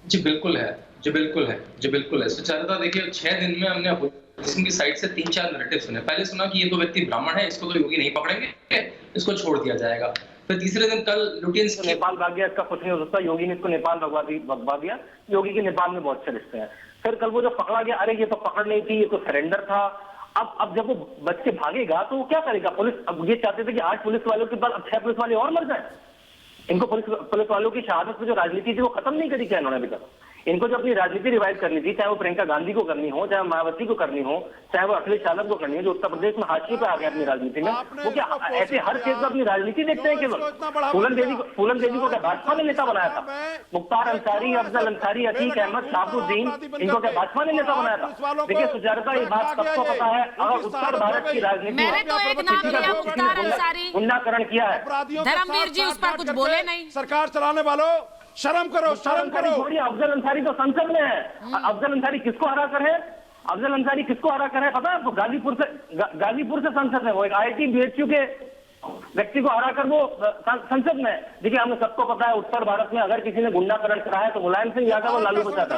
I: जी बिल्कुल है। सुचारिता देखिए, 6 दिन में हमने अपोजिशन की साइड से 3-4 नैरेटिव सुने। पहले सुना कि ये तो व्यक्ति ब्राह्मण है, इसको तो योगी नहीं पकड़ेंगे, इसको छोड़ दिया जाएगा। फिर तीसरे दिन कल लुटियंस
J: तो नेपाल भाग गया, इसका कुछ नहीं हो सकता, योगी ने इसको नेपाल भगवा दिया, योगी के नेपाल में बहुत अच्छे रिश्ते हैं। फिर कल वो जो पकड़ा गया, अरे ये तो पकड़ नहीं थी, ये तो सरेंडर था। अब जब वो बच के भागेगा तो वो क्या करेगा? पुलिस अब ये चाहते थे कि 8 पुलिस वालों के बाद अब 6 पुलिस वाले और मर जाए। इनको पुलिस वालों की शहादत में जो राजनीति थी वो खत्म नहीं करी क्या इन्होंने अभी तक? इनको जो अपनी राजनीति रिवाइव करनी थी, चाहे वो प्रियंका गांधी को करनी हो, चाहे मायावती को करनी हो, चाहे वो अखिलेश यादव को करनी हो, जो उत्तर प्रदेश में हाशिए पे आ गए अपनी राजनीति में, वो क्या ऐसे हर केस में अपनी राजनीति देखते हैं केवल? फूलन देवी को क्या भाजपा ने नेता बनाया था? मुख्तार अंसारी, अफजल अंसारी, अतीक अहमद, शाहबुद्दीन, इनको क्या भाजपा ने नेता बनाया था? देखिए सुचरिता, ये बात सबको पता है, अगर उत्तर भारत की राजनीति गुंडाकरण किया है,
A: धर्मवीर जी उस पर कुछ बोले नहीं।
B: सरकार चलाने वालों, शर्म करो, शर्म करो।
J: अफजल अंसारी तो संसद में है। अफजल अंसारी किसको हरा कर है? अफजल अंसारी किसको हरा कर है पता है आपको? गाजीपुर से संसद में, वो एक IIT BHU के व्यक्ति को हरा कर वो संसद में। देखिए हमें सबको पता है, उत्तर भारत में अगर किसी ने गुंडाकरण करा है तो मुलायम सिंह यादव और लालू प्रसाद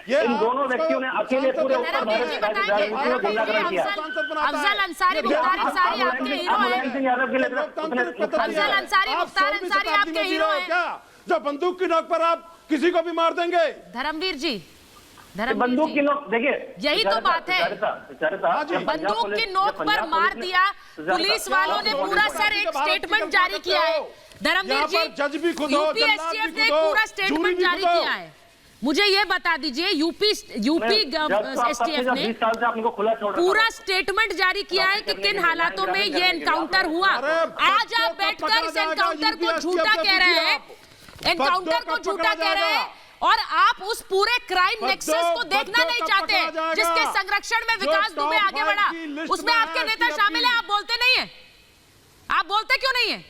J: यादव, इन दोनों व्यक्तियों ने अकेले पूरे उत्तर भारत में गुंडाकरण किया।
A: अफजल अंसारी, मुख्तार अंसारी आपके हीरो हैं।
J: मुलायम सिंह यादव के लिए
A: अफजल अंसारी, मुख्तार अंसारी आपके हीरो हैं।
B: जो बंदूक की नोक पर आप किसी को भी मार देंगे।
A: धर्मवीर जी,
J: बंदूक की नोक, देखिए
A: यही तो बात है, बंदूक की नोक पर मार दिया पुलिस वालों ने पूरा। सर एक स्टेटमेंट जारी किया है धर्मवीर जी, यूपी STF ने पूरा स्टेटमेंट जारी किया है। मुझे ये बता दीजिए, यूपी STF ने पूरा स्टेटमेंट जारी किया है कि किन हालातों में ये एनकाउंटर हुआ। आज आप बैठकर इस एनकाउंटर को झूठा कह रहे हैं, एनकाउंटर को झूठा कह रहे हैं, और आप उस पूरे क्राइम नेक्सस को देखना नहीं चाहते हैं जिसके संरक्षण में विकास दुबे आगे बढ़ा। उसमें आपके नेता शामिल है, आप बोलते नहीं है। आप बोलते क्यों नहीं है?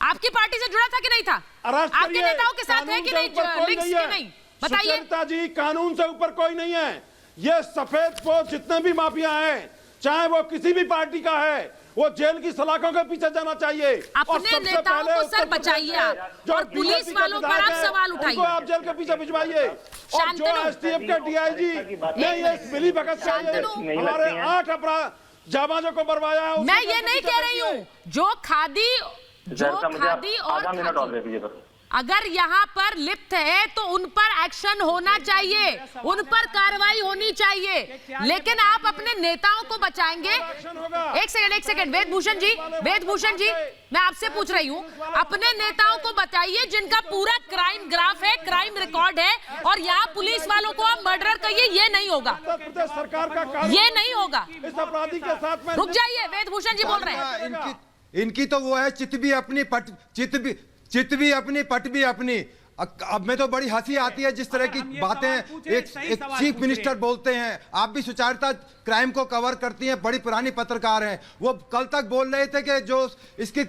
A: आपकी पार्टी से जुड़ा था कि नहीं था? आपके नेताओं के साथ है कि नहीं, लिंक्स की नहीं? बताइए
B: जी, कानून से ऊपर कोई नहीं है। ये सफेद पोस्ट जितने भी माफिया हैं, चाहे वो किसी भी पार्टी का है, वो जेल की सलाखों के पीछे जाना चाहिए।
A: अपने नेताओं को सर बचाइए आप, और पुलिस वालों पर आप सवाल उठाइए,
B: आप जेल के पीछे भिजवाइए। और जो STF के DIG ने ये मिली भगत हमारे 8 अपराध जाबाजों को मरवाया है।
A: मैं ये नहीं कह रही हूँ, जो खादी और अगर यहाँ पर लिप्त है तो उन पर एक्शन होना चाहिए, उन पर कार्रवाई होनी चाहिए, लेकिन आप अपने नेताओं को बचाएंगे। एक सेकंड वेदभूषण जी, मैं आपसे पूछ रही हूँ, अपने नेताओं को बताइए जिनका पूरा क्राइम ग्राफ है, क्राइम रिकॉर्ड है, और यहाँ पुलिस वालों को आप मर्डर कहिए, ये नहीं होगा,
B: सरकार का
A: ये नहीं होगा।
B: इस अपराधी के साथ में
A: रुक जाइए, वेदभूषण जी बोल रहे हैं।
F: इनकी तो वो है चित भी अपनी पट भी अपनी। अब में तो बड़ी हंसी आती है जिस तरह की बातें एक चीफ मिनिस्टर बोलते हैं। आप भी सुचारिता क्राइम को कवर करती हैं, बड़ी पुरानी पत्रकार हैं। वो कल तक बोल रहे थे कि जो इसकी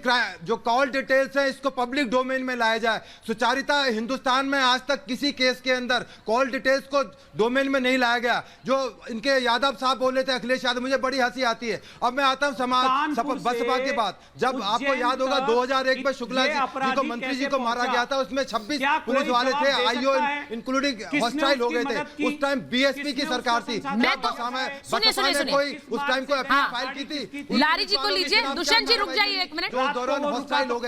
F: जो कॉल डिटेल्स हैं इसको पब्लिक डोमेन में लाया जाए। सुचारिता, हिंदुस्तान में आज तक किसी केस के अंदर कॉल डिटेल्स को डोमेन में नहीं लाया गया। जो इनके यादव साहब बोल रहे थे, अखिलेश यादव, मुझे बड़ी हंसी आती है। अब मैं आता हूँ समाज बसपा की बात। जब आपको याद होगा 2001 में शुक्ला जी को, मंत्री जी को मारा गया था, उसमें 26 पुलिस वाले थे, IO इंक्लूडिंग हॉस्टाइल हो गए थे। उस टाइम BSP की सरकार थी। कोई उस टाइम को फाइल की थी।
A: लारी जी को लीजिए, दुष्यंत जी रुक जाइए एक मिनट।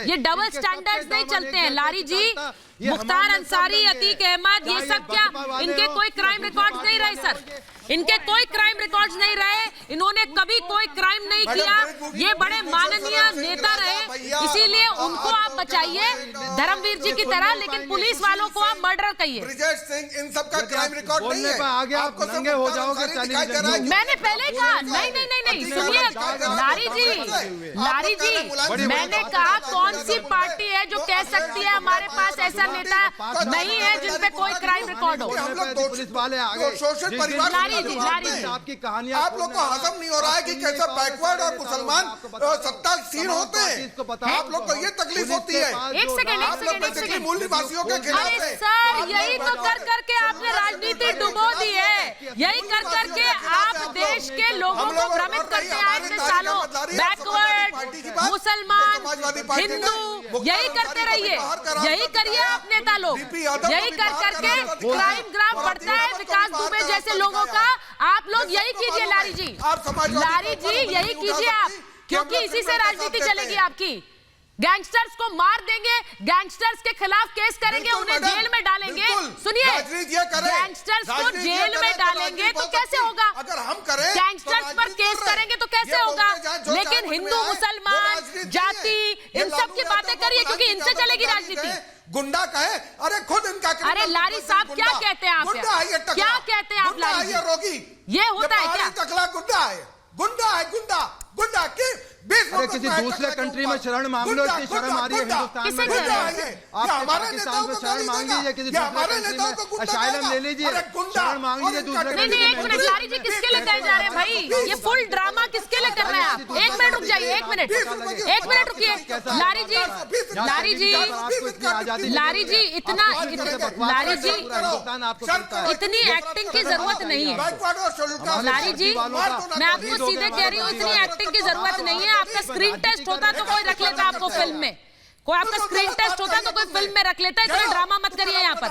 A: ये डबल स्टैंडर्ड्स नहीं चलते हैं लारी जी। मुख्तार अंसारी, अतीक अहमद, ये सब क्या इनके कोई क्राइम रिकॉर्ड्स नहीं रहे? सर इनके कोई क्राइम रिकॉर्ड्स नहीं रहे, इन्होंने कभी कोई क्राइम नहीं किया। ये बड़े माननीय नेता रहे, इसीलिए उनको आप बचाइए धर्मवीर जी की तरह, लेकिन पुलिस वालों को आप मर्डर कहिए।
K: ब्रिजेश सिंह, इन सब का क्राइम रिकॉर्ड नहीं है।
F: आगे आप नंगे हो जाओगे।
A: मैंने पहले कहा नहीं, सुनिए लारी जी, मैंने कहा कौन सी पार्टी है जो कह सकती है हमारे पास ऐसा नेता नहीं है जिन पे कोई क्राइम रिकॉर्ड हो?
F: पुलिस वाले आगे
K: शोषित परिवार
F: आपकी कहानियां,
K: आप लोग को हजम नहीं हो रहा है कि कैसे बैकवर्ड और मुसलमान सत्ता सीन होते हैं। आप लोग को ये तकलीफ होती है।
A: एक सेकंड
K: मूल निवासियों के खिलाफ है।
A: सर यही तो कर करके आपने राजनीति डुबो दी है। यही कर करके आप देश के लोगों को भ्रमित करते आए इतने सालों। बैकवर्ड, मुसलमान, हिंदू, यही करते रहिए, यही करिए आप नेता लोग। यही कर करके क्राइम ग्राफ बढ़ता है विकास दुबे जैसे लोगों का। आप लोग यही कीजिए लारी जी, यही कीजिए आप, क्योंकि इसी से राजनीति चलेगी आपकी। गैंगस्टर्स को मार देंगे, गैंगस्टर्स के खिलाफ केस करेंगे, उन्हें जेल में डालेंगे। सुनिए, गैंगस्टर्स को जेल में डालेंगे तो कैसे होगा?
K: अगर हम करें,
A: गैंगस्टर्स पर केस करेंगे तो कैसे होगा? लेकिन हिंदू, मुसलमान, जाति, इन सब की बातें करिए, क्योंकि इनसे चलेगी राजनीति।
K: गुंडा कहे, अरे खुद इनका,
A: अरे लारी साहब क्या कहते हैं आप? क्या कहते हैं आप लारी जी?
K: रोगी
A: ये होता है क्या?
K: टकला गुंडा है, गुंडा है, गुंडा की
F: अरे किसी दूसरे कंट्री में शरण मांग लो, इतनी शर्म आ रही है हिंदुस्तान में रहने में। आप पाकिस्तान में शरण मांग लीजिए, किसी दूसरे कंट्री में असाइलम ले लीजिए, शरण मांग लीजिए दूसरे कंट्री में।
A: नहीं, एक मिनट लारी जी, किसके लिए कहे जा रहे हैं भाई? ये फुल ड्रामा किसके लिए कर रहे हैं आप? एक मिनट रुक जाइए, एक मिनट रुकिए। लारी जी, इतना, लारी जी इतनी एक्टिंग की जरूरत नहीं है। लारी जी, मैं आपको सीधे कह रही हूँ, इतनी एक्टिंग की जरूरत नहीं है। आपका स्क्रीन टेस्ट होता तो कोई रख लेता आपको फिल्म में, कोई आपका स्क्रीन टेस्ट होता तो कोई फिल्म में रख लेता। इतना ड्रामा मत करिए यहाँ पर,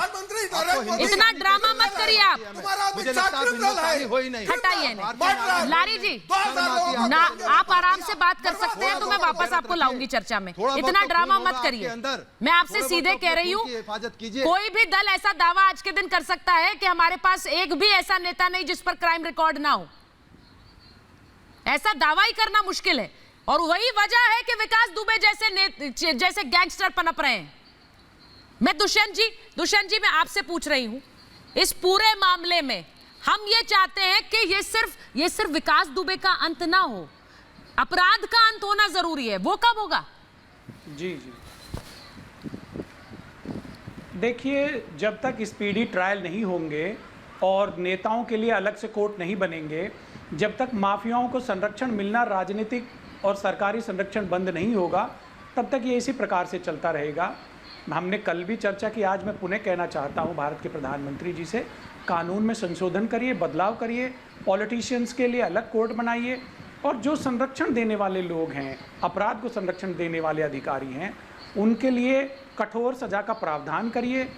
A: इतना ड्रामा मत करिए आप, हटाइए। लारी जी ना, आप आराम से बात कर सकते हैं, तो मैं वापस आपको लाऊंगी चर्चा में। इतना ड्रामा मत करिए, मैं आपसे सीधे कह रही हूँ। कोई भी दल ऐसा दावा आज के दिन कर सकता है कि हमारे पास एक भी ऐसा नेता नहीं जिस पर क्राइम रिकॉर्ड ना हो। ऐसा दावा ही करना मुश्किल है, और वही वजह है कि विकास दुबे जैसे गैंगस्टर पनप रहे हैं। मैं दुष्यंत जी मैं आपसे पूछ रही हूं, इस पूरे मामले में हम ये चाहते हैं कि ये सिर्फ विकास दुबे का अंत ना हो, अपराध का अंत होना जरूरी है। वो कब होगा?
E: जी देखिए, जब तक स्पीडी ट्रायल नहीं होंगे और नेताओं के लिए अलग से कोर्ट नहीं बनेंगे, जब तक माफियाओं को संरक्षण मिलना, राजनीतिक और सरकारी संरक्षण बंद नहीं होगा, तब तक ये इसी प्रकार से चलता रहेगा। हमने कल भी चर्चा की, आज मैं पुनः कहना चाहता हूँ भारत के प्रधानमंत्री जी से, कानून में संशोधन करिए, बदलाव करिए, पॉलिटिशियंस के लिए अलग कोर्ट बनाइए, और जो संरक्षण देने वाले लोग हैं, अपराध को संरक्षण देने वाले अधिकारी हैं, उनके लिए कठोर सजा का प्रावधान करिए,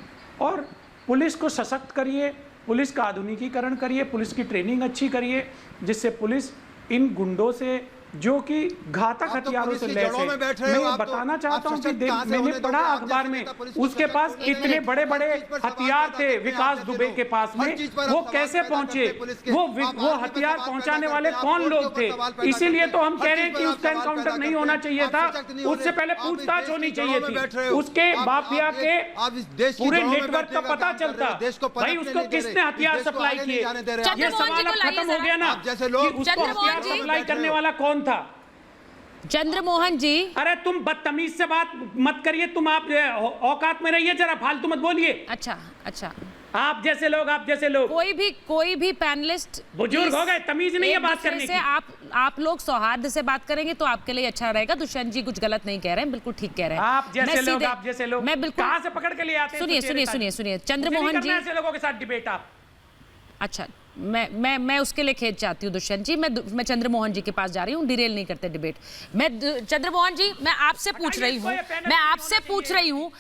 E: और पुलिस को सशक्त करिए, पुलिस का आधुनिकीकरण करिए, पुलिस की ट्रेनिंग अच्छी करिए, जिससे पुलिस इन गुंडों से, जो कि घातक हथियारों से लैस है। मैं ये बताना चाहता हूँ कि मैंने पढ़ा अखबार में, उसके पास इतने बड़े बड़े हथियार थे विकास दुबे के पास में, वो कैसे पहुंचे? वो हथियार पहुंचाने वाले कौन लोग थे? इसीलिए तो हम कह रहे हैं कि उसका एनकाउंटर नहीं होना चाहिए था, उससे पहले पूछताछ होनी चाहिए थी, उसके माफिया के पूरे नेटवर्क का पता चलता भाई उसको किसने हथियार सप्लाई किए। ये सवाल अब खत्म हो गया ना कि उसको हथियार सप्लाई करने वाला कौन था?
A: चंद्रमोहन जी,
E: अरे तुम बदतमीज से बात मत करिए, तुम आप औकात में रहिए, जरा फालतू मत बोलिए।
A: अच्छा,
E: आप जैसे लोग
A: कोई भी पैनलिस्ट
E: बुजुर्ग हो गए, तमीज नहीं है बात करने की।
A: आप लोग सौहार्द से बात करेंगे तो आपके लिए अच्छा रहेगा। दुष्यंत जी कुछ गलत नहीं कह रहे हैं, बिल्कुल ठीक कह रहे हैं।
E: आप जैसे लोग
A: मैं बिल्कुल,
E: कहां से पकड़ के लिए आते हैं?
A: सुनिए चंद्रमोहन जी,
E: ऐसे लोगों के साथ डिबेट आप।
A: अच्छा, मैं उसके लिए खेद चाहती हूँ दुष्यंत जी। मैं चंद्रमोहन जी के पास जा रही हूँ, डिरेल नहीं करते डिबेट। चंद्रमोहन जी, मैं आपसे पूछ रही हूँ,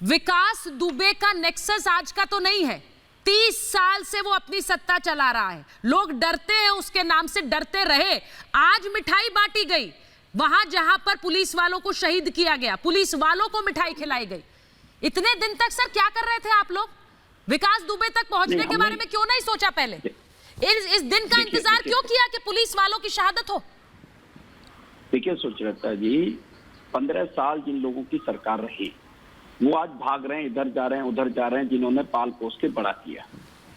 A: विकास दुबे का नेक्सस आज का तो नहीं है। 30 साल से वो अपनी सत्ता चला रहा है, लोग डरते हैं उसके नाम से, डरते रहे। आज मिठाई बांटी गई वहां जहां पर पुलिस वालों को शहीद किया गया, पुलिस वालों को मिठाई खिलाई गई। इतने दिन तक सर क्या कर रहे थे आप लोग? विकास दुबे तक पहुंचने के बारे में क्यों नहीं सोचा पहले? इस दिन का इंतजार क्यों किया कि पुलिस वालों की शहादत हो?
D: देखिए सुचरिता जी, 15 साल जिन लोगों की सरकार रही, वो आज भाग रहे हैं, इधर जा रहे हैं, उधर जा रहे हैं। जिन्होंने पाल पोस के बड़ा किया,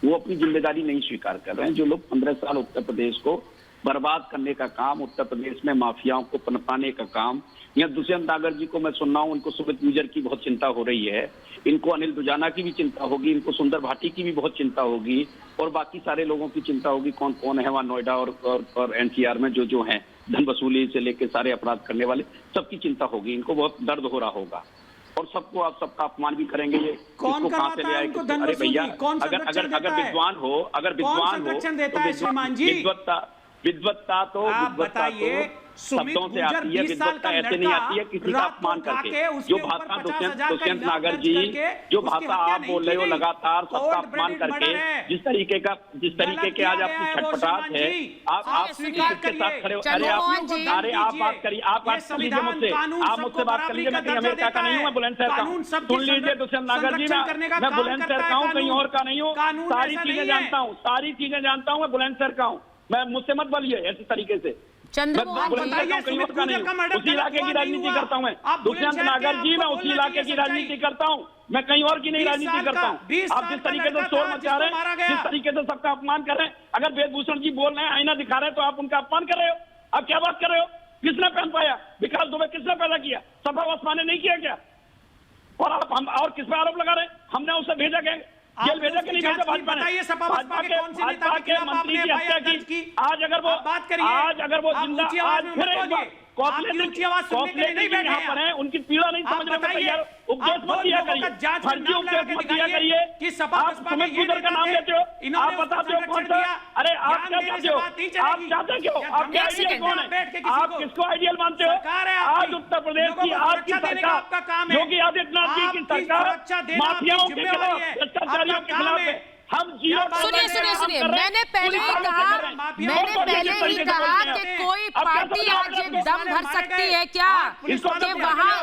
D: वो अपनी जिम्मेदारी नहीं स्वीकार कर रहे हैं। जो लोग 15 साल उत्तर प्रदेश को बर्बाद करने का काम, उत्तर प्रदेश में माफियाओं को पनपाने का काम, या दुष्यंत नागर जी को मैं सुन रहा हूँ, उनको सुमित गुर्जर की बहुत चिंता हो रही है, इनको अनिल दुजाना की भी चिंता होगी, इनको सुंदर भाटी की भी बहुत चिंता होगी, और बाकी सारे लोगों की चिंता होगी। कौन कौन है वहाँ नोएडा और एनसीआर में जो हैं, धन वसूली से लेकर सारे अपराध करने वाले, सबकी चिंता होगी। इनको बहुत दर्द हो रहा होगा, और सबको आप सबका अपमान भी करेंगे। ये
E: कौन
D: कहाँ से ले आए? अरे भैया, अगर विद्वान हो
E: देता है श्रीमान जी?
D: विद्वत्ता तो
E: आप बताइए
D: शब्दों से आती है, विद्वत्ता ऐसे नहीं आती है किसी का अपमान करके। जो भाषा दुष्यंत नागर जी, जो भाषा आप बोल रहे हो लगातार सबका अपमान करके, जिस तरीके के आज आपकी छटपटाहट है, आप इसके साथ खड़े हो। अरे आप बात करिए, आप बात कर लीजिए मुझसे, आप मुझसे बात कर लीजिए। मैं कहीं अमेरिका का नहीं हूँ, मैं बुलंदशहर का हूँ। सुन लीजिए दुष्यंत नागर जी, मैं बुलंदशहर का हूँ, कहीं और का नहीं हूँ। सारी चीजें जानता हूँ, सारी चीजें जानता हूँ। मैं बुलंदशहर का हूँ, मैं मुझसे मत बोलिए ऐसे तरीके से। उसी इलाके की राजनीति करता हूँ मैं, दुष्यंत नागर जी, मैं उसी इलाके की राजनीति करता हूँ, मैं कहीं और की नहीं राजनीति करता हूँ। आप जिस तरीके से शोर मचा रहे हैं, जिस तरीके से सबका अपमान कर रहे हैं, अगर वेदभूषण जी बोल रहे हैं, आईना दिखा रहे हैं, तो आप उनका अपमान कर रहे हो। आप क्या बात कर रहे हो? किसने पहन पाया? विकास दुबे किसने पैदा किया? सपा बसपा ने नहीं किया क्या? और आप हम और किस पर आरोप लगा रहे हैं? हमने उसे भेजा क्या, जेल भेजा कि नहीं भेजा? भाजपा ने भाजपा के मंत्री की हत्या की। आज अगर वो जिंदा, आज फिर एक बार कौशलेंद्र जी यहाँ पर हैं, उनकी पीड़ा नहीं समझने में तैयार। उपदेश मत दिया करिए, फर्जी उपदेश मत दिया करिए। आप सुमित गुजर का नाम लेते हो, आप बताते हो कौन सा? अरे आप क्या चाहते हो? आप चाहते क्यों? आपके आइडियल कौन है? आप किसको आइडियल मानते हो? आज उत्तर प्रदेश की आपकी सरकार, योगी आदित्यनाथ जी की सरकार माफियाओं के खिलाफ, भ्रष्टाचारियों के खिलाफ है। हम
A: सुनिए, मैंने पहले ही कहा कि कोई पार्टी आज दम भर सकती है क्या कि वहाँ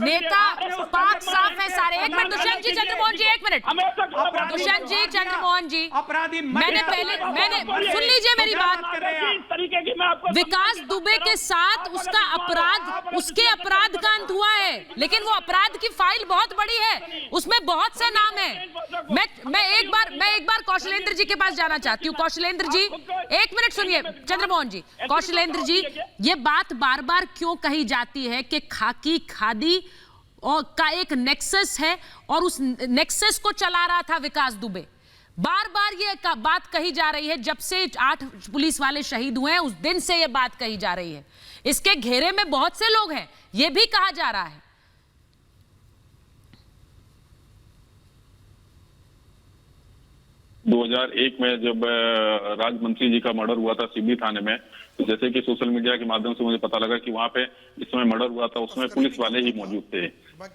A: नेता पाक साफ है सारे? एक मिनट दुष्यंत जी, चंद्रमोहन जी, एक मिनट दुष्यंत जी, चंद्रमोहन जी, मैंने सुन लीजिए मेरी बात। विकास दुबे के साथ उसके अपराध का अंत हुआ है, लेकिन वो अपराध की फाइल बहुत बड़ी है, उसमें बहुत से नाम है। मैं एक बार कौशलेंद्र जी के पास जाना चाहती हूँ। कौशलेंद्र जी एक मिनट सुनिए, चंद्रमोहन जी, कौशलेंद्र जी, ये बात बार बार क्यों कही जाती है कि खाकी खादी और का एक नेक्सस है और उस नेक्सस को चला रहा था विकास दुबे? बार बार ये बात कही जा रही है, जब से 8 पुलिस वाले शहीद हुए हैं उस दिन से ये बात कही जा रही है। इसके घेरे में बहुत से लोग हैं, ये भी कहा जा रहा है।
G: 2001 में जब राज मंत्री जी का मर्डर हुआ था सिवनी थाने में, तो जैसे कि सोशल मीडिया के माध्यम से मुझे पता लगा कि वहां पे जिस समय मर्डर हुआ था उसमें पुलिस वाले ही मौजूद थे।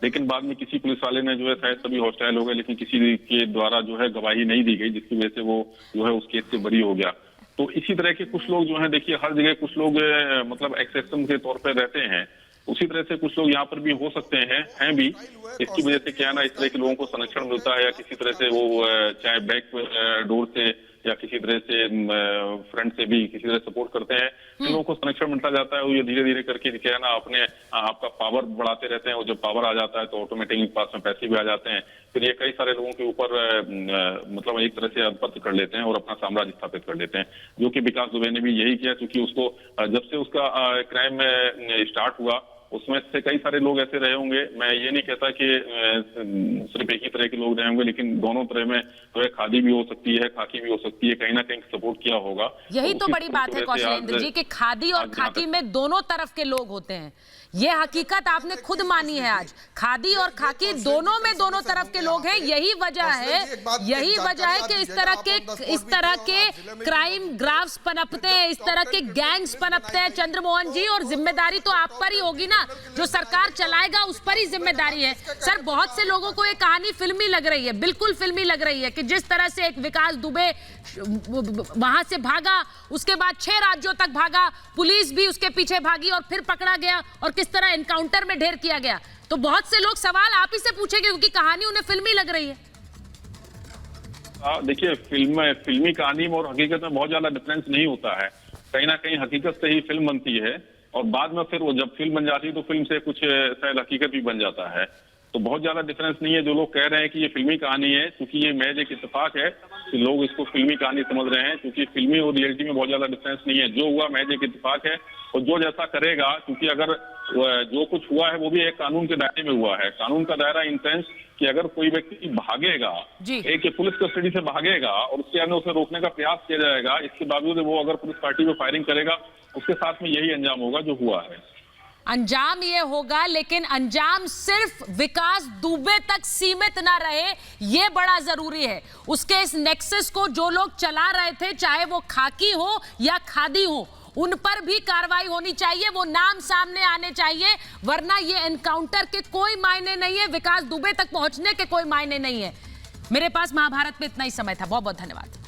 G: लेकिन बाद में किसी पुलिस वाले ने जो है शायद सभी हॉस्टाइल हो गए, लेकिन किसी के द्वारा जो है गवाही नहीं दी गई, जिसकी वजह से वो जो है उस केस से बरी हो गया। तो इसी तरह के कुछ लोग जो है, देखिए हर जगह कुछ लोग मतलब एक्सेप्शन के तौर पर रहते हैं, उसी तरह से कुछ लोग यहाँ पर भी हो सकते हैं भी। इसकी वजह से क्या है ना, इस तरह के लोगों को संरक्षण मिलता है, या किसी तरह से वो चाहे बैक डोर से या किसी तरह से फ्रंट से भी किसी तरह सपोर्ट करते हैं, इन लोगों को संरक्षण मिलता जाता है। वो ये धीरे धीरे करके क्या है ना, अपने आपका पावर बढ़ाते रहते हैं, और जब पावर आ जाता है तो ऑटोमेटिकली पास में पैसे भी आ जाते हैं। फिर ये कई सारे लोगों के ऊपर मतलब एक तरह से अधिपत्य कर लेते हैं और अपना साम्राज्य स्थापित कर लेते हैं, जो कि विकास दुबे ने भी यही किया। क्योंकि उसको जब से उसका क्राइम स्टार्ट हुआ उसमें से कई सारे लोग ऐसे रहे होंगे, मैं ये नहीं कहता कि सिर्फ एक ही तरह के लोग रहे होंगे, लेकिन दोनों तरह में जो है खादी भी हो सकती है, खाकी भी हो सकती है, कहीं ना कहीं सपोर्ट किया होगा।
A: यही तो बड़ी बात है कौशलेंद्र जी कि खादी और खाकी में दोनों तरफ के लोग होते हैं। ये हकीकत आपने खुद मानी है आज। खादी और खाकी दोनों में दोनों तरफ के लोग हैं। यही वजह है कि इस तरह के क्राइम ग्राफ्स पनपते हैं, इस तरह के गैंग्स पनपते हैं चंद्रमोहन जी। और जिम्मेदारी तो आप पर ही होगी ना, जो सरकार चलाएगा उस पर ही जिम्मेदारी है। सर, बहुत से लोगों को ये कहानी फिल्मी लग रही है, बिल्कुल फिल्मी लग रही है कि जिस तरह से एक विकास दुबे वहां से भागा, उसके बाद 6 राज्यों तक भागा, पुलिस भी उसके पीछे भागी और फिर पकड़ा गया, और किस तरह एनकाउंटर में ढेर किया गया। तो बहुत से लोग सवाल आप ही से पूछेंगे क्योंकि कहानी उन्हें फिल्मी लग रही है।
G: देखिए, फिल्मी कहानी में और हकीकत में बहुत ज्यादा डिफरेंस नहीं होता है। कहीं ना कहीं हकीकत से ही फिल्म बनती है, और बाद में फिर वो जब फिल्म बन जाती है तो फिल्म से कुछ शायद हकीकत भी बन जाता है। तो बहुत ज्यादा डिफरेंस नहीं है। जो लोग कह रहे हैं कि ये फिल्मी कहानी है, क्योंकि ये महज एक इत्तेफाक है कि लोग इसको फिल्मी कहानी समझ रहे हैं, क्योंकि फिल्मी और रियलिटी में बहुत ज्यादा डिफरेंस नहीं है। जो हुआ महज एक इत्तेफाक है, और जो जैसा करेगा, क्योंकि अगर जो कुछ हुआ है वो भी एक कानून के दायरे में हुआ है। कानून का दायरा इन सेंस कि अगर कोई व्यक्ति भागेगा, एक पुलिस कस्टडी से भागेगा और उसके अंदर उसे रोकने का प्रयास किया जाएगा, इसके बावजूद वो अगर पुलिस पार्टी में फायरिंग करेगा, उसके साथ में यही अंजाम होगा जो हुआ है।
A: अंजाम ये होगा, लेकिन अंजाम सिर्फ विकास दुबे तक सीमित ना रहे, ये बड़ा जरूरी है। उसके इस नेक्सस को जो लोग चला रहे थे, चाहे वो खाकी हो या खादी हो, उन पर भी कार्रवाई होनी चाहिए, वो नाम सामने आने चाहिए, वरना ये एनकाउंटर के कोई मायने नहीं है, विकास दुबे तक पहुंचने के कोई मायने नहीं है। मेरे पास महाभारत में इतना ही समय था। बहुत बहुत धन्यवाद।